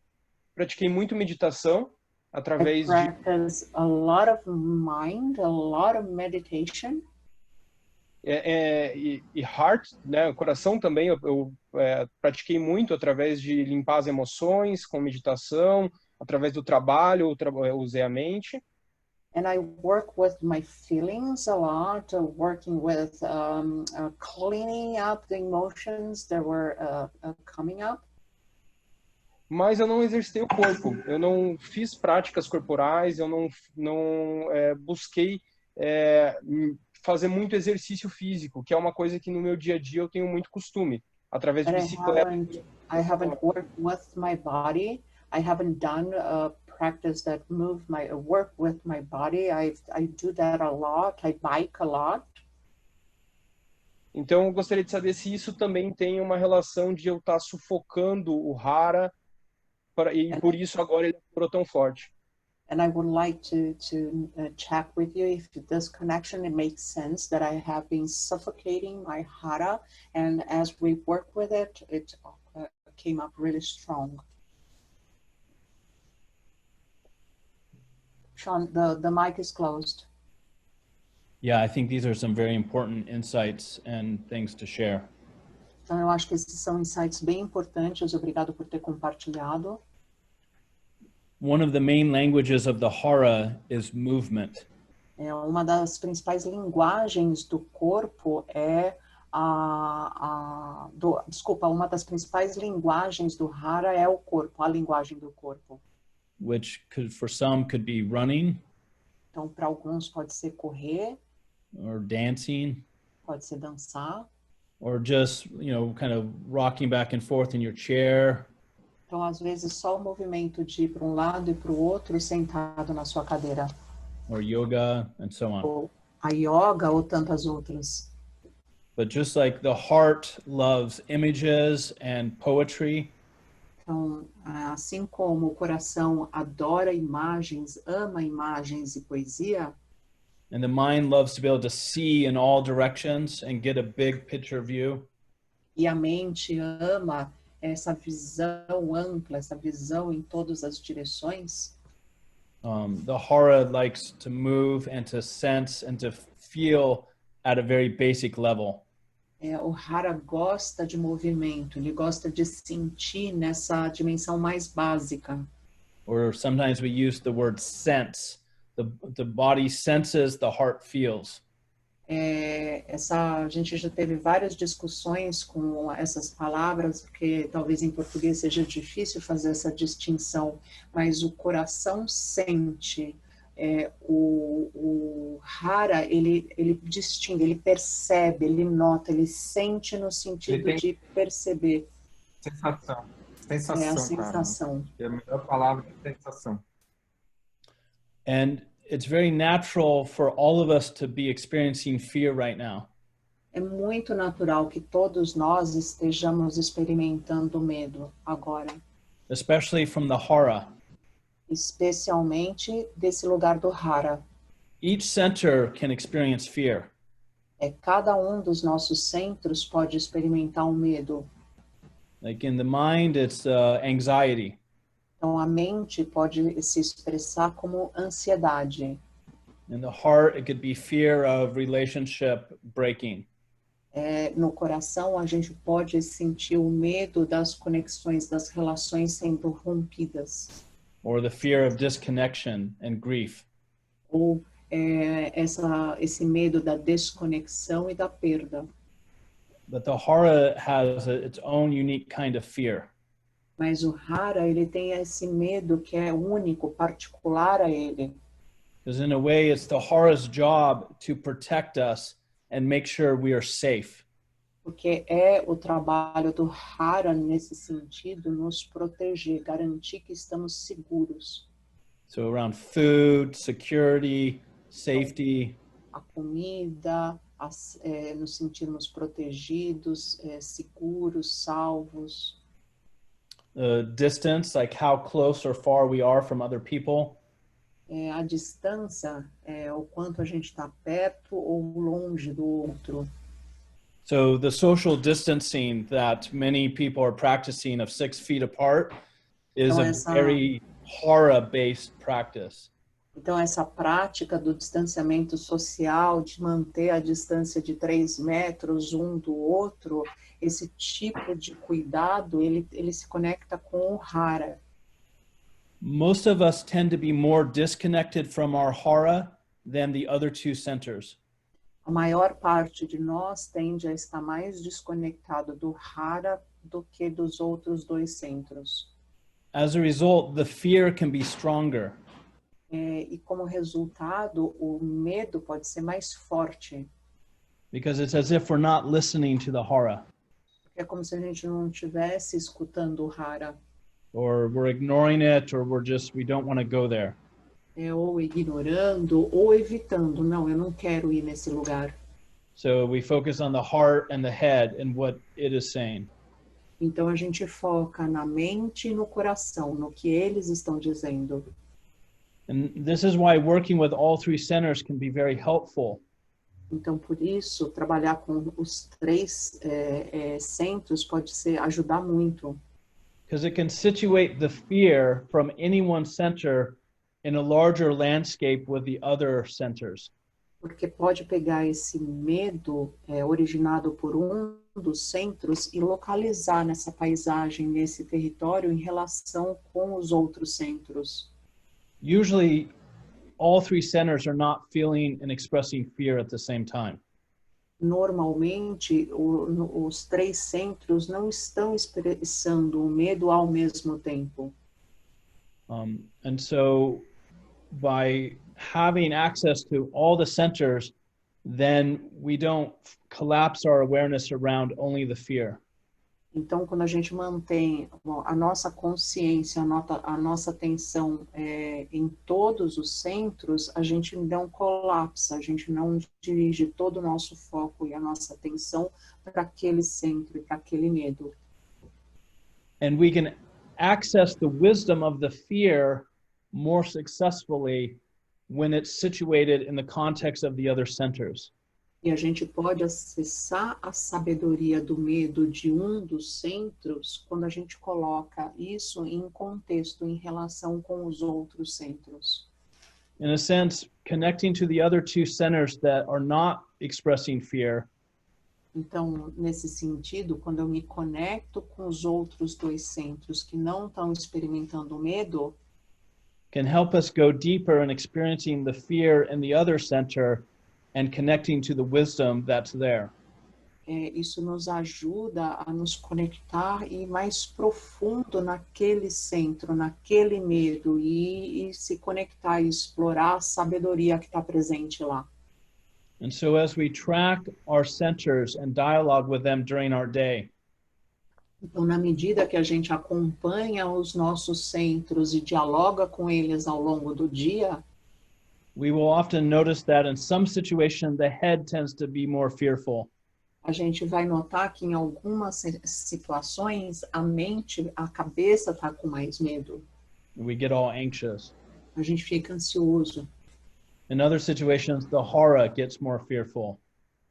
pratiquei muito meditação através I practice a lot of mind, a lot of meditation. E heart, né, o coração também, eu pratiquei muito através de limpar as emoções, com meditação, através do trabalho, eu usei a mente. And I work with my feelings a lot, working with cleaning up the emotions that were coming up. Mas eu não exercitei o corpo, eu não fiz práticas corporais, eu não busquei fazer muito exercício físico, que é uma coisa que no meu dia a dia eu tenho muito costume, através de bicicleta. I haven't worked with my body. I haven't done practice that work with my body. I do that a lot. I bike a lot. Então eu gostaria de saber se isso também tem uma relação de eu estar sufocando o hara e por isso agora ele ficou tão forte. And I would like to check with you if this connection, it makes sense that I have been suffocating my hara, and as we work with it, it came up really strong. Sean, the mic is closed. Yeah, I think these are some very important insights and things to share. Então, eu acho que esses são insights bem importantes. Obrigado por ter compartilhado. One of the main languages of the hara is movement. Uma das principais linguagens do corpo é uma das principais linguagens do hara é o corpo, a linguagem do corpo. Which for some could be running. Então, para alguns pode ser correr. Or dancing. Pode ser dançar. Or just, kind of rocking back and forth in your chair. Então, às vezes, só o movimento de ir para um lado e para o outro sentado na sua cadeira. Or yoga, and so on. Ou a yoga ou tantas outras. But just like the heart loves images and poetry. Então, assim como o coração adora imagens, ama imagens e poesia. And the mind loves to be able to see in all directions and get a big picture view. E a mente ama essa visão ampla, essa visão em todas as direções. The hara likes to move and to sense and to feel at a very basic level. O hara gosta de movimento, ele gosta de sentir nessa dimensão mais básica. Or sometimes we use the word sense. The body senses, the heart feels. A gente já teve várias discussões com essas palavras, porque talvez em português seja difícil fazer essa distinção, mas o coração sente, o hara, ele distingue, ele percebe, ele nota, ele sente no sentido de perceber. Sensação. É a sensação. Cara. É a melhor palavra é sensação. And it's very natural for all of us to be experiencing fear right now. É muito natural que todos nós estejamos experimentando medo agora. Especially from the hara. Especialmente desse lugar do hara. Each center can experience fear. Cada um dos nossos centros pode experimentar um medo. Like in the mind, it's anxiety. Então, a mente pode se expressar como ansiedade. In the heart, it could be fear of relationship breaking. No coração, a gente pode sentir o medo das conexões, das relações sendo rompidas. Or the fear of disconnection and grief. Ou esse medo da desconexão e da perda. But the hara has its own unique kind of fear. Mas o hara, ele tem esse medo que é único, particular a ele. Because in a way, it's the hara's job to protect us and make sure we are safe. Porque é o trabalho do hara nesse sentido, nos proteger, garantir que estamos seguros. So around food, security, safety. A comida, nos sentirmos protegidos, seguros, salvos. Distance, like how close or far we are from other people. A distância, o quanto a gente está perto ou longe do outro. So the social distancing that many people are practicing of 6 feet apart is a very hara-based practice. Então, essa prática do distanciamento social, de manter a distância de 3 metros um do outro, esse tipo de cuidado, ele se conecta com o hara. Most of us tend to be more disconnected from our hara than the other two centers. A maior parte de nós tende a estar mais desconectado do hara do que dos outros 2 centros. As a result, the fear can be stronger. E como resultado, o medo pode ser mais forte. Because it's as if we're not listening to the hara. É como se a gente não estivesse escutando o hara. Or we're ignoring it, or we don't want to go there. Ou ignorando, ou evitando. Não, eu não quero ir nesse lugar. So we focus on the heart and the head and what it is saying. Então a gente foca na mente e no coração, no que eles estão dizendo. And this is why working with all 3 centers can be very helpful. Então, por isso, trabalhar com os 3 centros pode ajudar muito. Because it can situate the fear from any one center in a larger landscape with the other centers. Porque pode pegar esse medo originado por um dos centros e localizar nessa paisagem, nesse território, em relação com os outros centros. Usually, all 3 centers are not feeling and expressing fear at the same time. Normalmente, os 3 centros não estão expressando o medo ao mesmo tempo. And so, by having access to all the centers, then we don't collapse our awareness around only the fear. Então, quando a gente mantém a nossa consciência, a nossa atenção em todos os centros, a gente não colapsa, a gente não dirige todo o nosso foco e a nossa atenção para aquele centro e para aquele medo. And we can access the wisdom of the fear more successfully when it's situated in the context of the other centers. E a gente pode acessar a sabedoria do medo de um dos centros quando a gente coloca isso em contexto, em relação com os outros centros. In a sense, connecting to the other 2 centers that are not expressing fear. Então, nesse sentido, quando eu me conecto com os outros 2 centros que não estão experimentando medo, can help us go deeper in experiencing the fear in the other center and connecting to the wisdom that's there. Isso nos ajuda a nos conectar e ir mais profundo naquele centro, naquele medo e se conectar e explorar a sabedoria que está presente lá. And so as we track our centers and dialogue with them during our day, então, na medida que a gente acompanha os nossos centros e dialoga com eles ao longo do dia, we will often notice that in some situation the head tends to be more fearful. A gente vai notar que em algumas situações a cabeça está com mais medo. We get all anxious. A gente fica ansioso. In other situations, the hara gets more fearful.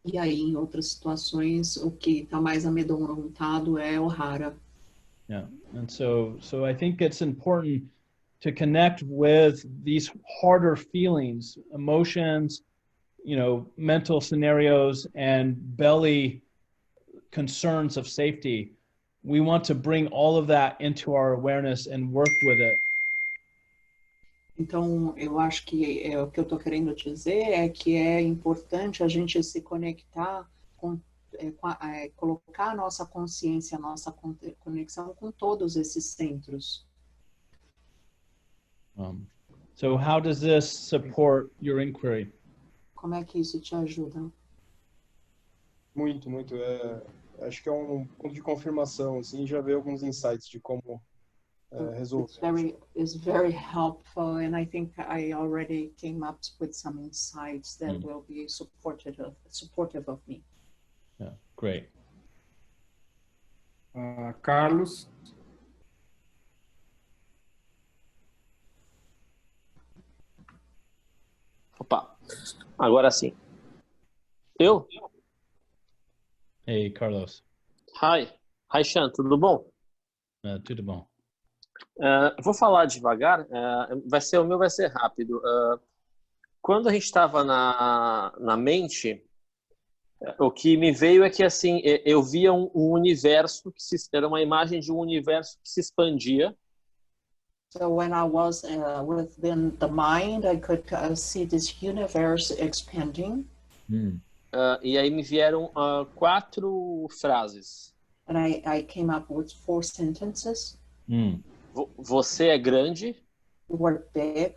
E aí, em outras situações, o que está mais amedrontado é o hara. Yeah, and so I think it's important to connect with these harder feelings, emotions, mental scenarios, and belly concerns of safety. We want to bring all of that into our awareness and work with it. Então, eu acho que o que eu estou querendo dizer é que é importante a gente se conectar colocar a nossa consciência, a nossa conexão com todos esses centros. So how does this support your inquiry? Como é que isso te ajuda? Muito, muito. Acho que é um ponto de confirmação, assim, já veio alguns insights de como resolver. It's very helpful, and I think I already came up with some insights that will be supportive of me. Yeah, great. Carlos. Opa, agora sim. Eu? Hey, Carlos. Hi, Sean, tudo bom? Tudo bom. Vou falar devagar, o meu vai ser rápido. Quando a gente estava na mente, o que me veio é que assim, eu via um universo, era uma imagem de um universo que se expandia. So when I was within the mind, I could see this universe expanding. E aí me vieram 4 frases. And I came up with 4 sentences. Você é grande. You are big.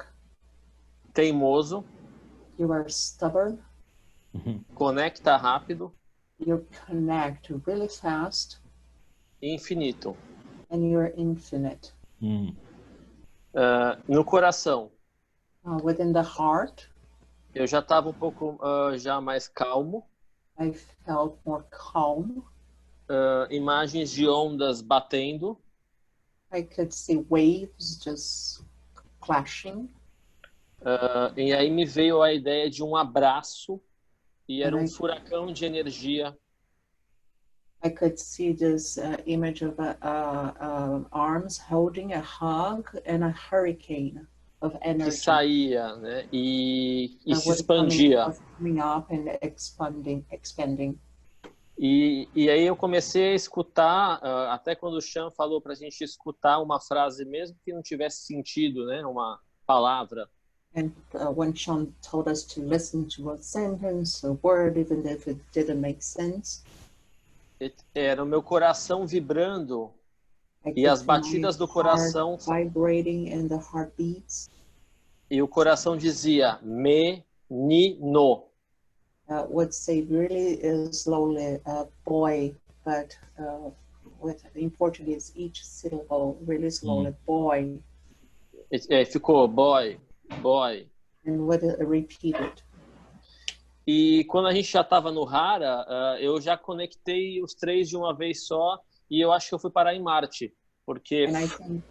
Teimoso. You are stubborn. Conecta rápido. You connect really fast. Infinito. And you're infinite. No coração. Within the heart. Eu já estava um pouco já mais calmo. I felt more calm. Imagens de ondas batendo. I could see waves just clashing. E aí me veio a ideia de um abraço e era um furacão de energia. I could see this image of arms holding a hug and a hurricane of energy. Que saía, né? E se expandia. Coming up and expanding. E aí eu comecei a escutar, até quando o Sean falou para a gente escutar uma frase mesmo que não tivesse sentido, né? Uma palavra. And when Sean told us to listen to a sentence, a word, even if it didn't make sense. Era o meu coração vibrando e as batidas do coração vibrating and the heartbeats. E o coração dizia menino. Would say really slowly boy, but in Portuguese each syllable really slowly boy. Ficou boy. And would repeat it. E quando a gente já estava no Hara, eu já conectei os 3 de uma vez só e eu acho que eu fui parar em Marte, porque And I think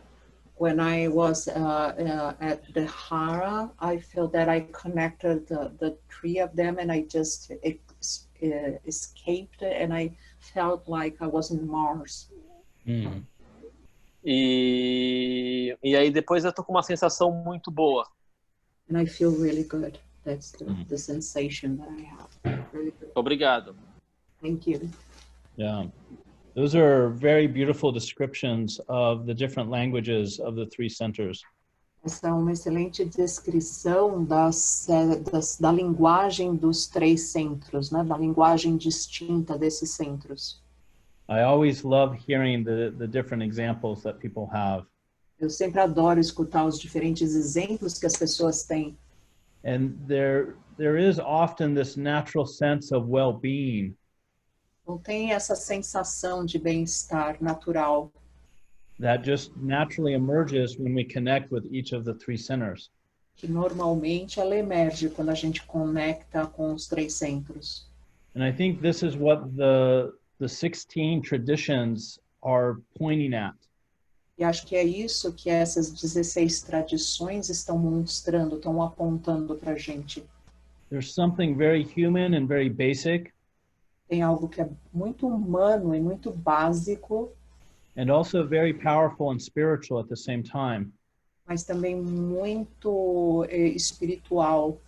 when I was at the Hara, I feel that I connected the 3 of them and I just escaped and I felt like I was in Mars. E aí depois eu tô com uma sensação muito boa. And I feel really good. That's the sensation that I have. Really good. Obrigado. Thank you. Yeah. Those are very beautiful descriptions of the different languages of the 3 centers. Essa é uma excelente descrição da linguagem dos 3 centros, né? Da linguagem distinta desses centros. I always love hearing the different examples that people have. Eu sempre adoro escutar os diferentes exemplos que as pessoas têm. And there is often this natural sense of well-being. Não tem essa sensação de bem-estar natural. That just naturally emerges when we connect with each of the 3 centers. Que normalmente ela emerge quando a gente conecta com os 3 centros. And I think this is what the 16 traditions are pointing at. E acho que é isso que essas 16 tradições estão mostrando, estão apontando para a gente. There's something very human and very basic. Tem algo que é muito humano e muito básico. And also very powerful and spiritual at the same time. Mas também muito espiritual.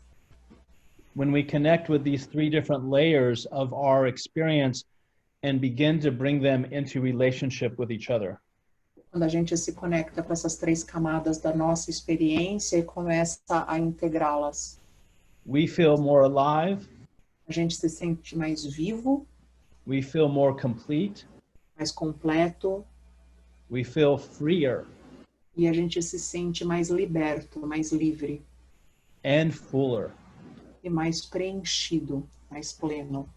When we connect with these 3 different layers of our experience and begin to bring them into relationship with each other. Quando a gente se conecta com essas 3 camadas da nossa experiência e começa a integrá-las. We feel more alive. A gente se sente mais vivo. We feel more complete. Mais completo. We feel freer. E a gente se sente mais liberto, mais livre. And fuller. E mais preenchido, mais pleno.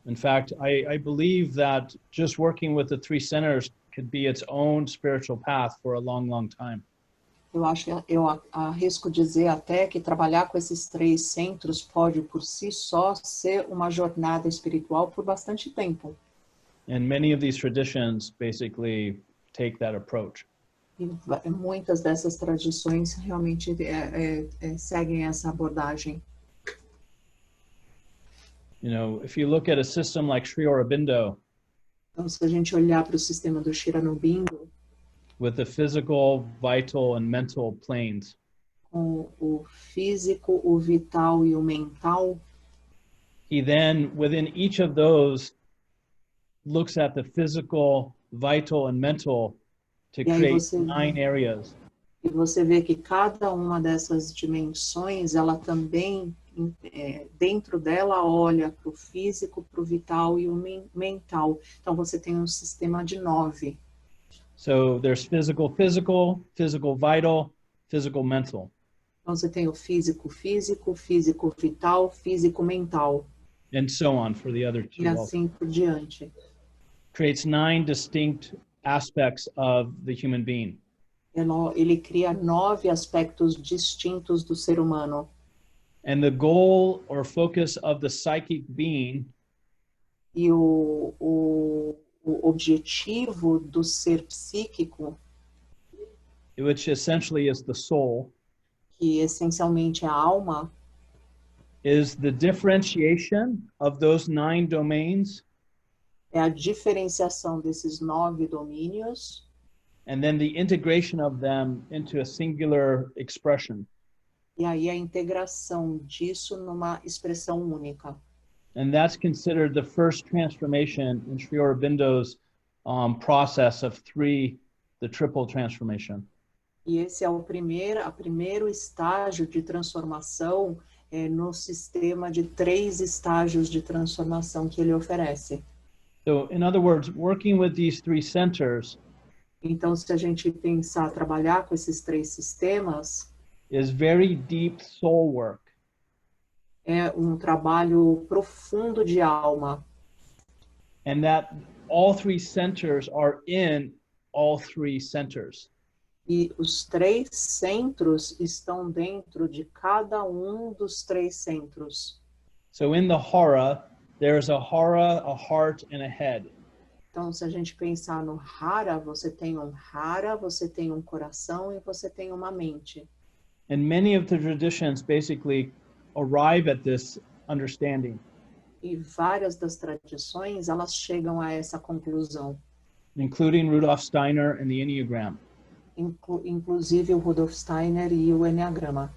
In fact, I believe that just working with the 3 centers could be its own spiritual path for a long, long time. Eu arrisco dizer até que trabalhar com esses 3 centros pode por si só ser uma jornada espiritual por bastante tempo. And many of these traditions basically take that approach. E muitas dessas tradições realmente seguem essa abordagem. You know, if you look at a system like Sri Aurobindo, então, se a gente olhar para o sistema do Sri Aurobindo, with the physical, vital, and mental planes. Com o físico, o vital e o mental. He then, within each of those, looks at the physical, vital, and mental to E aí create você 9 areas. E você vê que cada uma dessas dimensões, ela também, dentro dela, olha para o físico, para o vital e o mental. Então, você tem um sistema de 9. So there's physical, physical, physical, vital, physical, mental. Então, você tem o físico, físico, físico, vital, físico, mental. And so on for the other two. E assim por diante. Creates 9 distinct aspects of the human being. Ele cria 9 aspectos distintos do ser humano. And the goal or focus of the psychic being E o objetivo do ser psíquico, which essentially is the soul, que essencialmente é a alma, is the differentiation of those 9 domains, é a diferenciação desses 9 domínios, and then the integration of them into a singular expression. e aí a integração disso numa expressão única. And that's considered the first transformation in Sri Aurobindo's process of 3, the triple transformation. E esse é o primeiro estágio de transformação no sistema de 3 estágios de transformação que ele oferece. So, in other words, working with these 3 centers Então, se a gente pensar, trabalhar com esses 3 sistemas, is very deep soul work. é um trabalho profundo de alma. And that all 3 centers are in all 3 centers. E os 3 centros estão dentro de cada um dos 3 centros. So in the hara, there's a hara, a heart, and a head. Então, se a gente pensar no hara, você tem um hara, você tem um coração e você tem uma mente. And many of the traditions basically arrive at this understanding. E várias das tradições, elas chegam a essa conclusão. Including Rudolf Steiner and the Enneagram. Inclusive o Rudolf Steiner e o Enneagrama.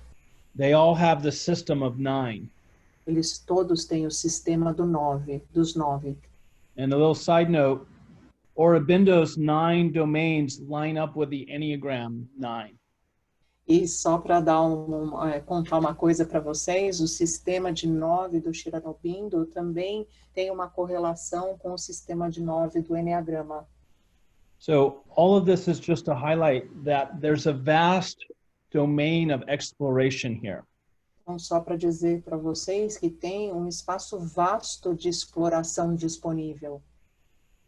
They all have the system of 9. Eles todos têm o sistema dos 9. And a little side note, Aurobindo's 9 domains line up with the Enneagram 9. E só para dar contar uma coisa para vocês, o sistema de 9 do Sri Aurobindo também tem uma correlação com o sistema de 9 do Enneagrama. So all of this is just to highlight that there's a vast domain of exploration here. Então, só para dizer para vocês que tem um espaço vasto de exploração disponível.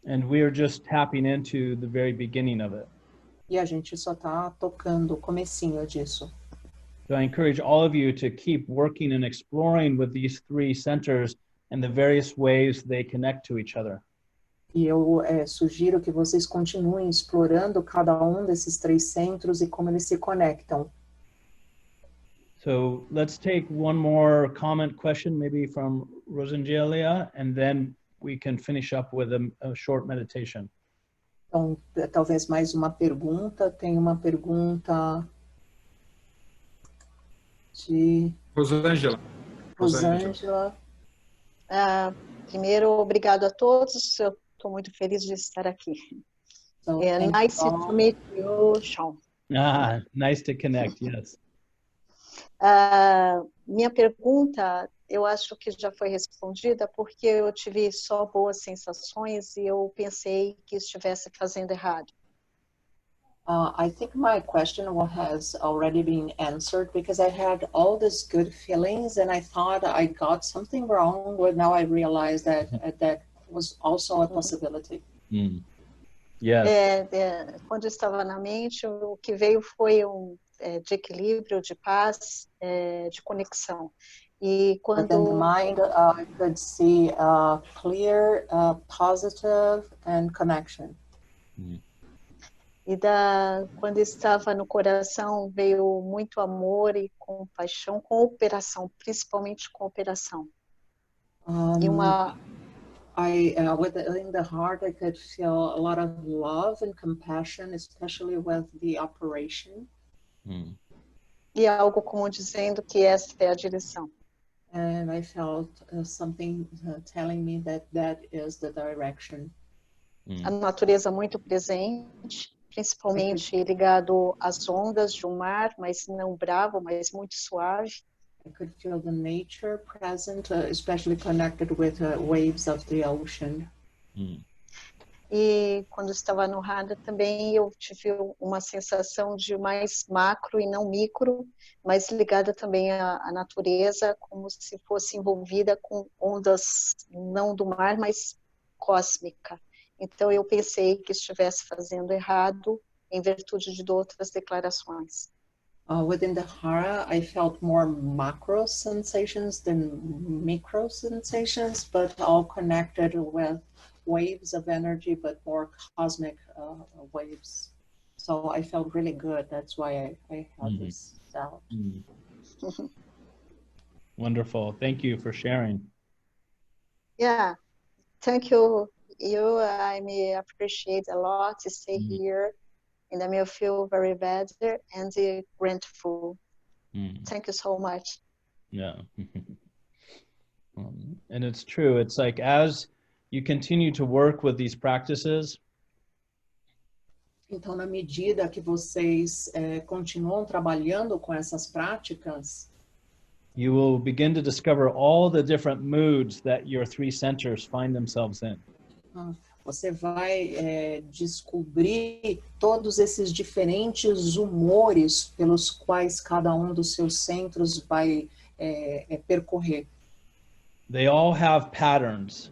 And we are just tapping into the very beginning of it. E a gente só está tocando o comecinho disso. So I encourage all of you to keep working and exploring with these 3 centers and the various ways they connect to each other. E eu sugiro que vocês continuem explorando cada um desses 3 centros e como eles se conectam. So let's take one more comment question, maybe from Rosangelia, and then we can finish up with a short meditation. Então, talvez mais uma pergunta. Tem uma pergunta de Rosângela. Rosângela. Primeiro, obrigado a todos. Eu estou muito feliz de estar aqui. So, Nice to meet you, Sean. Nice to connect, yes. Minha pergunta, eu acho que já foi respondida, porque eu tive só boas sensações e eu pensei que estivesse fazendo errado. I think my question has already been answered because I had all these good feelings and I thought I got something wrong, but now I realized that that was also a possibility. Yes. Quando eu estava na mente, o que veio foi de equilíbrio, de paz, de conexão. E quando in the mind, I could see clear, positive, and connection. E quando estava no coração, veio muito amor e compaixão, cooperação, principalmente cooperação. E Within the heart, I could feel a lot of love and compassion, especially with the operation. E algo como dizendo que essa é a direção. And I felt something telling me that that is the direction. A natureza muito presente, principalmente ligado às ondas de um mar, mas não bravo, mas muito suave. I could feel the nature present, especially connected with waves of the ocean. E quando estava no radar também eu tive uma sensação de mais macro e não micro, mas ligada também à natureza, como se fosse envolvida com ondas não do mar, mas cósmica. Então eu pensei que estivesse fazendo errado em virtude de outras declarações. Within the hara, I felt more macro sensations than micro sensations, but all connected with waves of energy, but more cosmic waves. So I felt really good. That's why I had this doubt. Wonderful. Thank you for sharing. Yeah, thank you. I may appreciate a lot to stay here, and I may feel very better and grateful. Thank you so much. Yeah. And it's true. It's like as you continue to work with these practices, então, na medida que vocês continuam trabalhando com essas práticas, you will begin to discover all the different moods that your three centers find themselves in. Você vai descobrir todos esses diferentes humores pelos quais cada um dos seus centros vai percorrer. They all have patterns.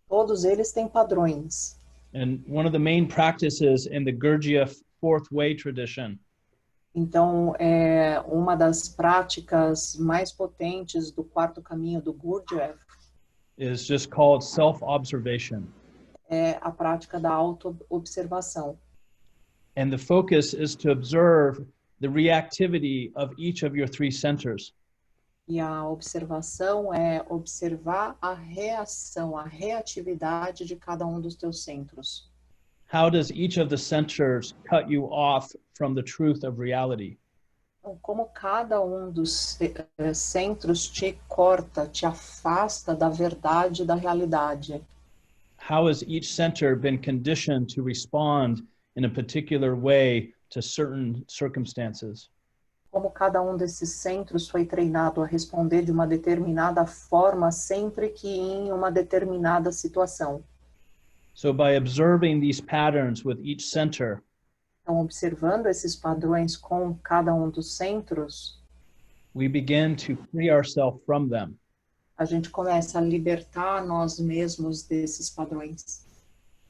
Todos eles têm padrões. And one of the main practices in the Gurdjieff Fourth Way tradition Então, uma das práticas mais potentes do quarto caminho do Gurdjieff is just called self-observation. É a prática da auto-observação. And the focus is to observe the reactivity of each of your three centers. E a observação é observar a reação, a reatividade de cada um dos teus centros. How does each of the centers cut you off from the truth of reality? Então, como cada um dos centros te corta, te afasta da verdade da realidade? How has each center been conditioned to respond in a particular way to certain circumstances? Como cada um desses centros foi treinado a responder de uma determinada forma sempre que em uma determinada situação. So by observing these patterns with each center, então, observando esses padrões com cada um dos centros, we begin to free ourselves from them. A gente começa a libertar nós mesmos desses padrões.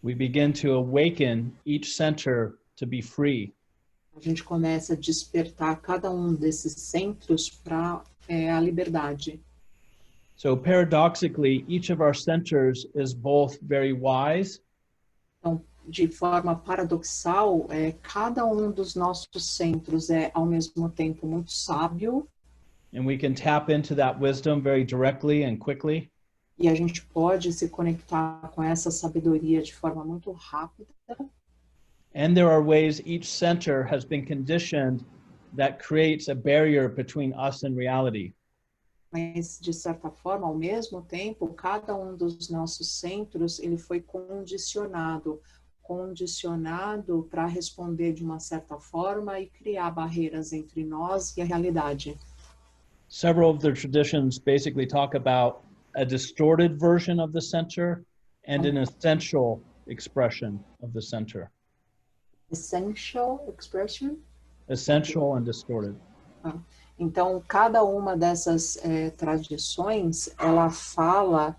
We begin to awaken each center to be free. A gente começa a despertar cada um desses centros para a liberdade. So paradoxically, each of our centers is both very wise. Então, de forma paradoxal, cada um dos nossos centros é ao mesmo tempo muito sábio. And we can tap into that wisdom very directly and quickly. E a gente pode se conectar com essa sabedoria de forma muito rápida. And there are ways each center has been conditioned that creates a barrier between us and reality. Mas, de certa forma, ao mesmo tempo, cada um dos nossos centros, ele foi condicionado para responder de uma certa forma e criar barreiras entre nós e a realidade. Several of the traditions basically talk about a distorted version of the center and an essential expression of the center. Essential expression? Essential and distorted. Então, cada uma dessas tradições, ela fala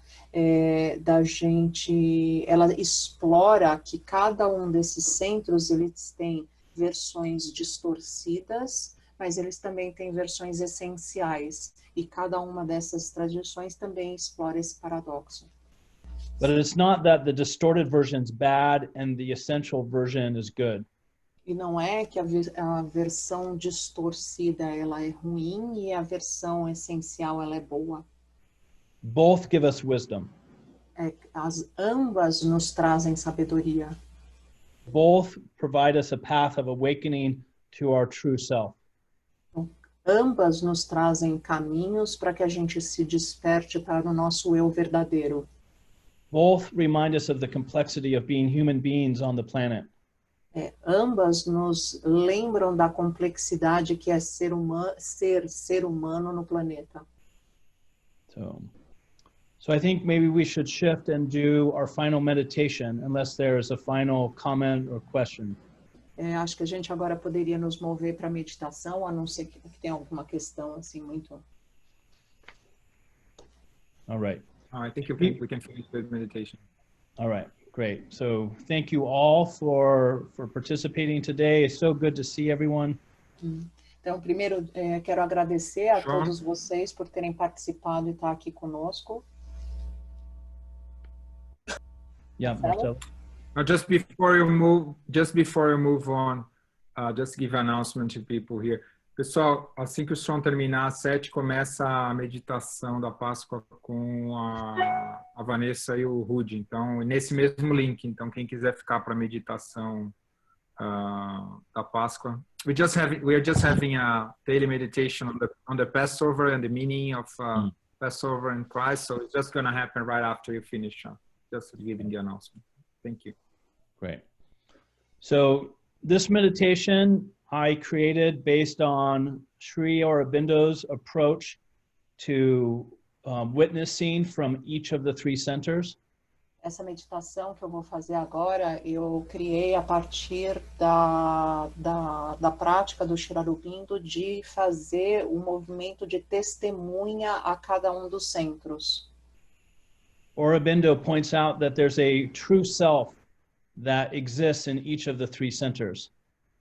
da gente, ela explora que cada um desses centros, eles têm versões distorcidas, mas eles também têm versões essenciais. E cada uma dessas tradições também explora esse paradoxo. But it's not that the distorted version is bad and the essential version is good. E não é que a versão distorcida ela é ruim e a versão essencial ela é boa. Both give us wisdom. ambas nos trazem sabedoria. Both provide us a path of awakening to our true self. Ambas nos trazem caminhos para que a gente se desperte para o nosso eu verdadeiro. Both remind us of the complexity of being human beings on the planet. Ambas nos lembram da complexidade que é ser humano no planeta. So I think maybe we should shift and do our final meditation, unless there is a final comment or question. Acho que a gente agora poderia nos mover para a meditação, a não ser que tenha alguma questão assim muito. All right. I think we can finish the meditation. All right, great. So thank you all for participating today. It's so good to see everyone. Então, primeiro, quero agradecer a Sean? todos vocês por terem participado e estar aqui conosco. Yeah, Marcelo. Now, just before you move on, just give an announcement to people here. Pessoal, assim que o som terminar, às 7 começa a meditação da Páscoa com a Vanessa e o Rudy. Então, nesse mesmo link. Então, quem quiser ficar para a meditação da Páscoa, we are just having a daily meditation on the Passover and the meaning of Passover and Christ. So it's just going to happen right after you finish. Just giving the announcement. Thank you. Great. So this meditation I created based on Sri Aurobindo's approach to witnessing from each of the 3 centers. Essa meditação que eu vou fazer agora, eu criei a partir da prática do Sri Aurobindo de fazer um movimento de testemunha a cada um dos centros. Aurobindo points out that there's a true self that exists in each of the 3 centers.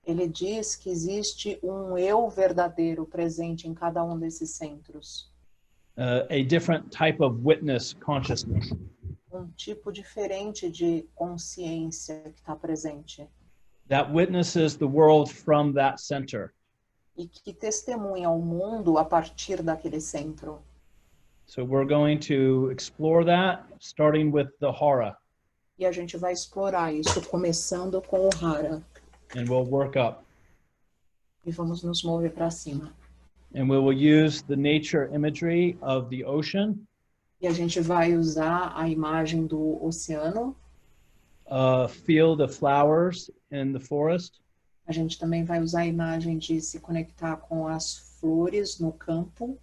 Ele diz que existe um eu verdadeiro presente em cada um desses centros. A different type of witness consciousness. Um tipo diferente de consciência que está presente. That witnesses the world from that center. E que testemunha o mundo a partir daquele centro. So we're going to explore that, starting with the Hara. E a gente vai explorar isso, começando com o Hara. And we'll work up. E vamos nos mover para cima. And we will use the nature imagery of the ocean. E a gente vai usar a imagem do oceano. Feel the flowers in the forest. A gente também vai usar a imagem de se conectar com as flores no campo.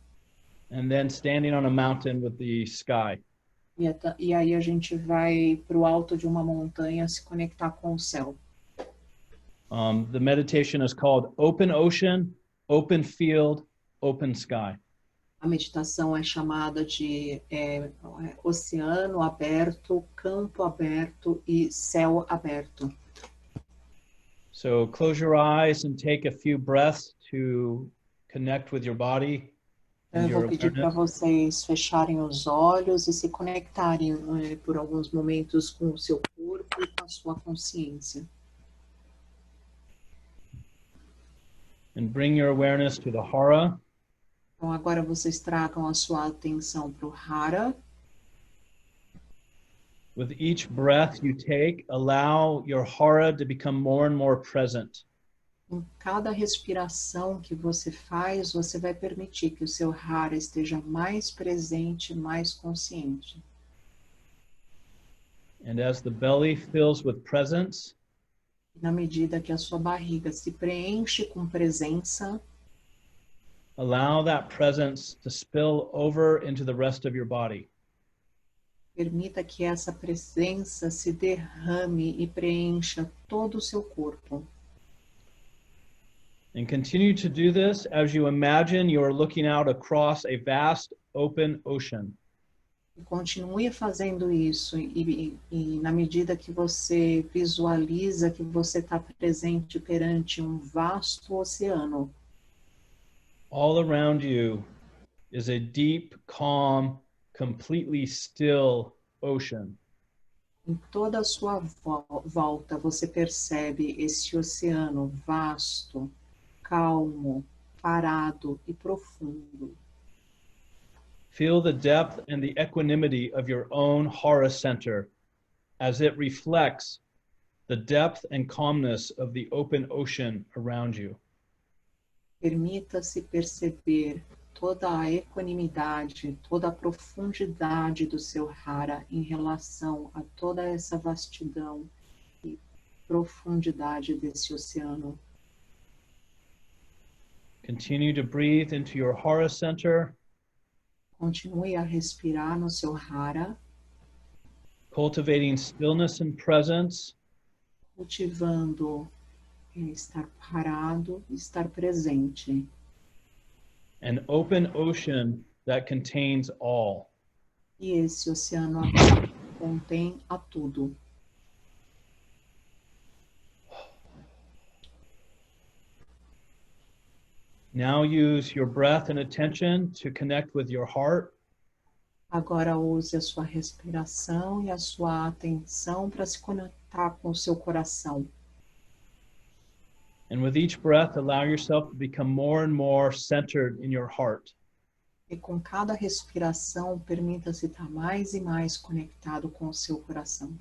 And then standing on a mountain with the sky. E aí a gente vai para o alto de uma montanha se conectar com o céu. The meditation is called Open Ocean, Open Field, Open Sky. A meditação é chamada de oceano aberto, campo aberto e céu aberto. So close your eyes and take a few breaths to connect with your body. Eu vou pedir para vocês fecharem os olhos e se conectarem por alguns momentos com o seu corpo e com a sua consciência. And bring your awareness to the Hara. Então agora vocês tragam a sua atenção para o Hara. With each breath you take, allow your Hara to become more and more present. Em cada respiração que você faz, você vai permitir que o seu Hara esteja mais presente, mais consciente. And as the belly fills with presence, na medida que a sua barriga se preenche com presença, allow that presence to spill over into the rest of your body. Permita que essa presença se derrame e preencha todo o seu corpo. And continue to do this as you imagine you are looking out across a vast open ocean. E continue fazendo isso e na medida que você visualiza que você está presente perante um vasto oceano. All around you is a deep, calm, completely still ocean. Em toda a sua volta você percebe esse oceano vasto, calmo, parado e profundo. Feel the depth and the equanimity of your own hara center as it reflects the depth and calmness of the open ocean around you. Permita-se perceber toda a equanimidade, toda a profundidade do seu hara em relação a toda essa vastidão e profundidade desse oceano. Continue to breathe into your hara center. Continue a respirar no seu hara, cultivating stillness and presence, cultivando estar parado, estar presente. an open ocean that contains all. E esse oceano contém a tudo. Now use your breath and attention to connect with your heart. Agora use a sua respiração e a sua atenção para se conectar com o seu coração. And with each breath, allow yourself to become more and more centered in your heart. E com cada respiração, permita-se estar mais e mais conectado com o seu coração.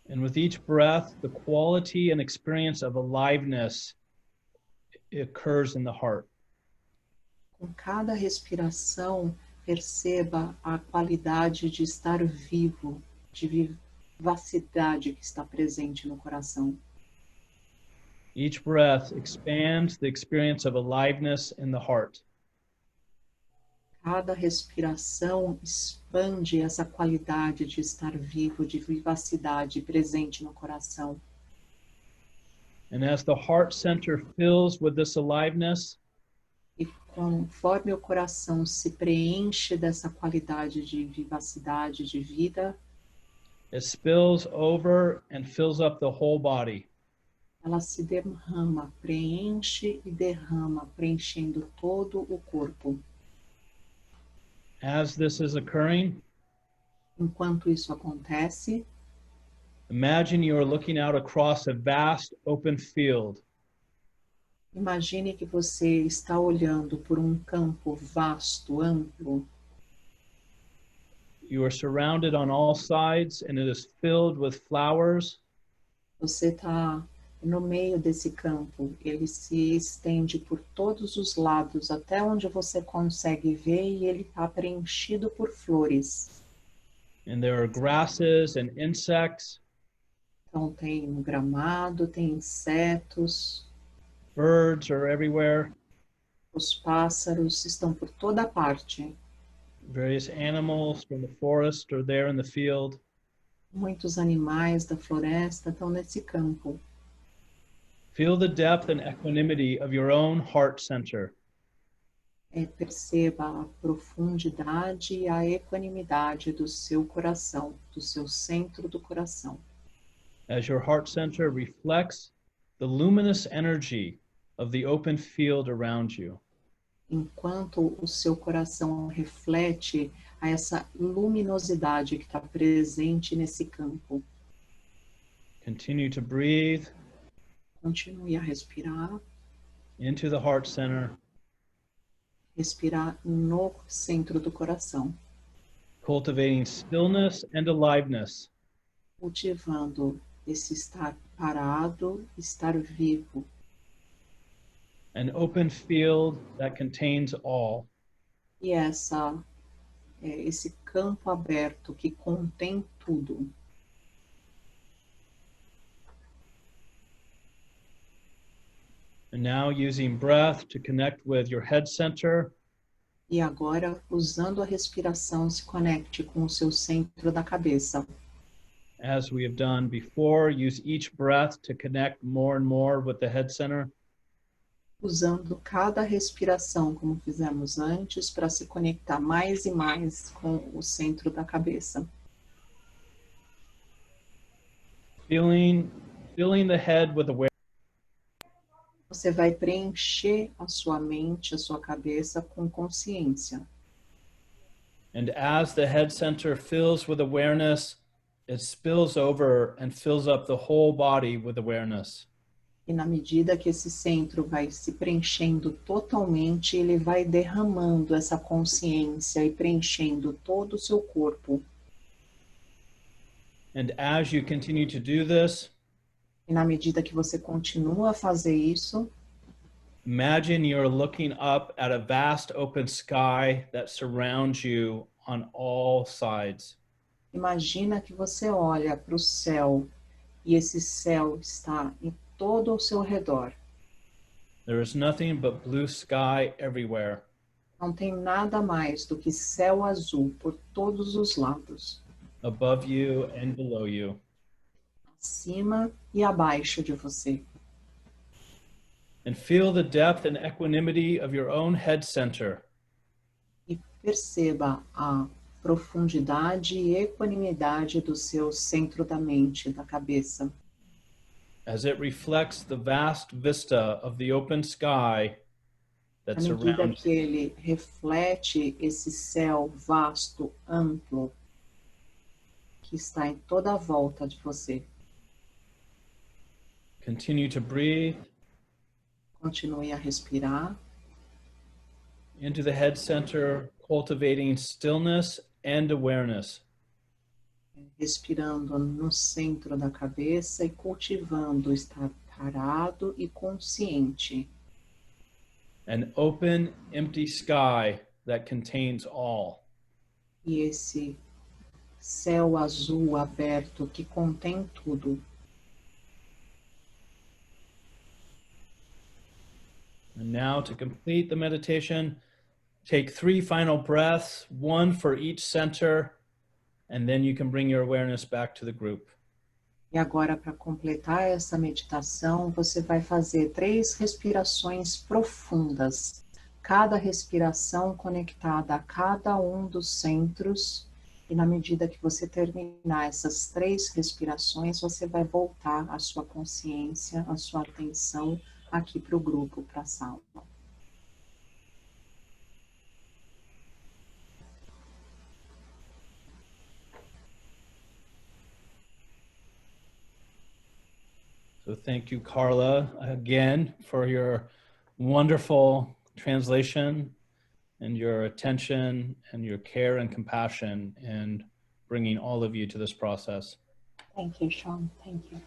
And with each breath, the quality and experience of aliveness occurs in the heart. Com cada respiração, perceba a qualidade de estar vivo, de vivacidade que está presente no coração. Each breath expands the experience of aliveness in the heart. Cada respiração expande essa qualidade de estar vivo, de vivacidade presente no coração. And as the heart center fills with this aliveness, E conforme o coração se preenche dessa qualidade de vivacidade, de vida, it spills over and fills up the whole body. ela se derrama, preenche e derrama, preenchendo todo o corpo. As this is occurring, Enquanto isso acontece, imagine you are looking out across a vast open field. imagine que você está olhando por um campo vasto, amplo. You are surrounded on all sides and it is filled with flowers. Você está no meio desse campo. Ele se estende por todos os lados, até onde você consegue ver, e ele está preenchido por flores. And there are grasses and insects. Então tem um gramado, tem insetos, Birds are everywhere. os pássaros estão por toda parte. Various animals from the forest are there in the field. Muitos animais da floresta estão nesse campo. Feel the depth and equanimity of your own heart center. Perceba a profundidade e a equanimidade do seu coração, do seu centro do coração. As your heart center reflects the luminous energy of the open field around you. Enquanto o seu coração reflete a essa luminosidade que está presente nesse campo. Continue to breathe Continue a respirar, into the heart center, respirar no centro do coração, cultivating stillness and aliveness. cultivando esse estar parado, estar vivo, An open field that contains all. e esse campo aberto que contém tudo. And now using breath to connect with your head center. E agora, usando a respiração, se conecte com o seu centro da cabeça. As we have done before, use each breath to connect more and more with the head center. Usando cada respiração, como fizemos antes, para se conectar mais e mais com o centro da cabeça. Filling the head with awareness. Você vai preencher a sua mente, a sua cabeça com consciência. And as the head center fills with awareness, it spills over and fills up the whole body with awareness. E na medida que esse centro vai se preenchendo totalmente, ele vai derramando essa consciência e preenchendo todo o seu corpo. And as you continue to do this, E na medida que você continua a fazer isso, imagine you're looking up at a vast open sky that surrounds you on all sides. imagina que você olha para o céu e esse céu está em todo ao seu redor. There is nothing but blue sky everywhere. Não tem nada mais do que céu azul por todos os lados, Above you and below you. acima e abaixo de você. And feel the depth and equanimity of your own head center. E perceba a profundidade e equanimidade do seu centro da mente, da cabeça, As it reflects the vast vista of the open sky à that medida surrounds que ele reflete esse céu vasto, amplo, que está em toda a volta de você. Continue to breathe Continue a respirar into the head center, cultivating stillness and awareness. respirando no centro da cabeça e cultivando estar parado e consciente. An open, empty sky that contains all. E esse céu azul aberto que contém tudo. And now to complete the meditation, take 3 final breaths, 1 for each center, and then you can bring your awareness back to the group. E agora, para completar essa meditação, você vai fazer 3 respirações profundas. Cada respiração conectada a cada um dos centros. E na medida que você terminar essas 3 respirações, você vai voltar a sua consciência, a sua atenção aqui para o grupo, para a sala. So thank you, Carla, again for your wonderful translation and your attention and your care and compassion in bringing all of you to this process. Thank you, Sean. Thank you.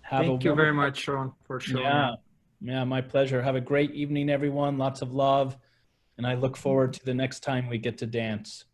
Thank you very much, Sean, for showing. Yeah, my pleasure. Have a great evening, everyone. Lots of love. And I look forward to the next time we get to dance.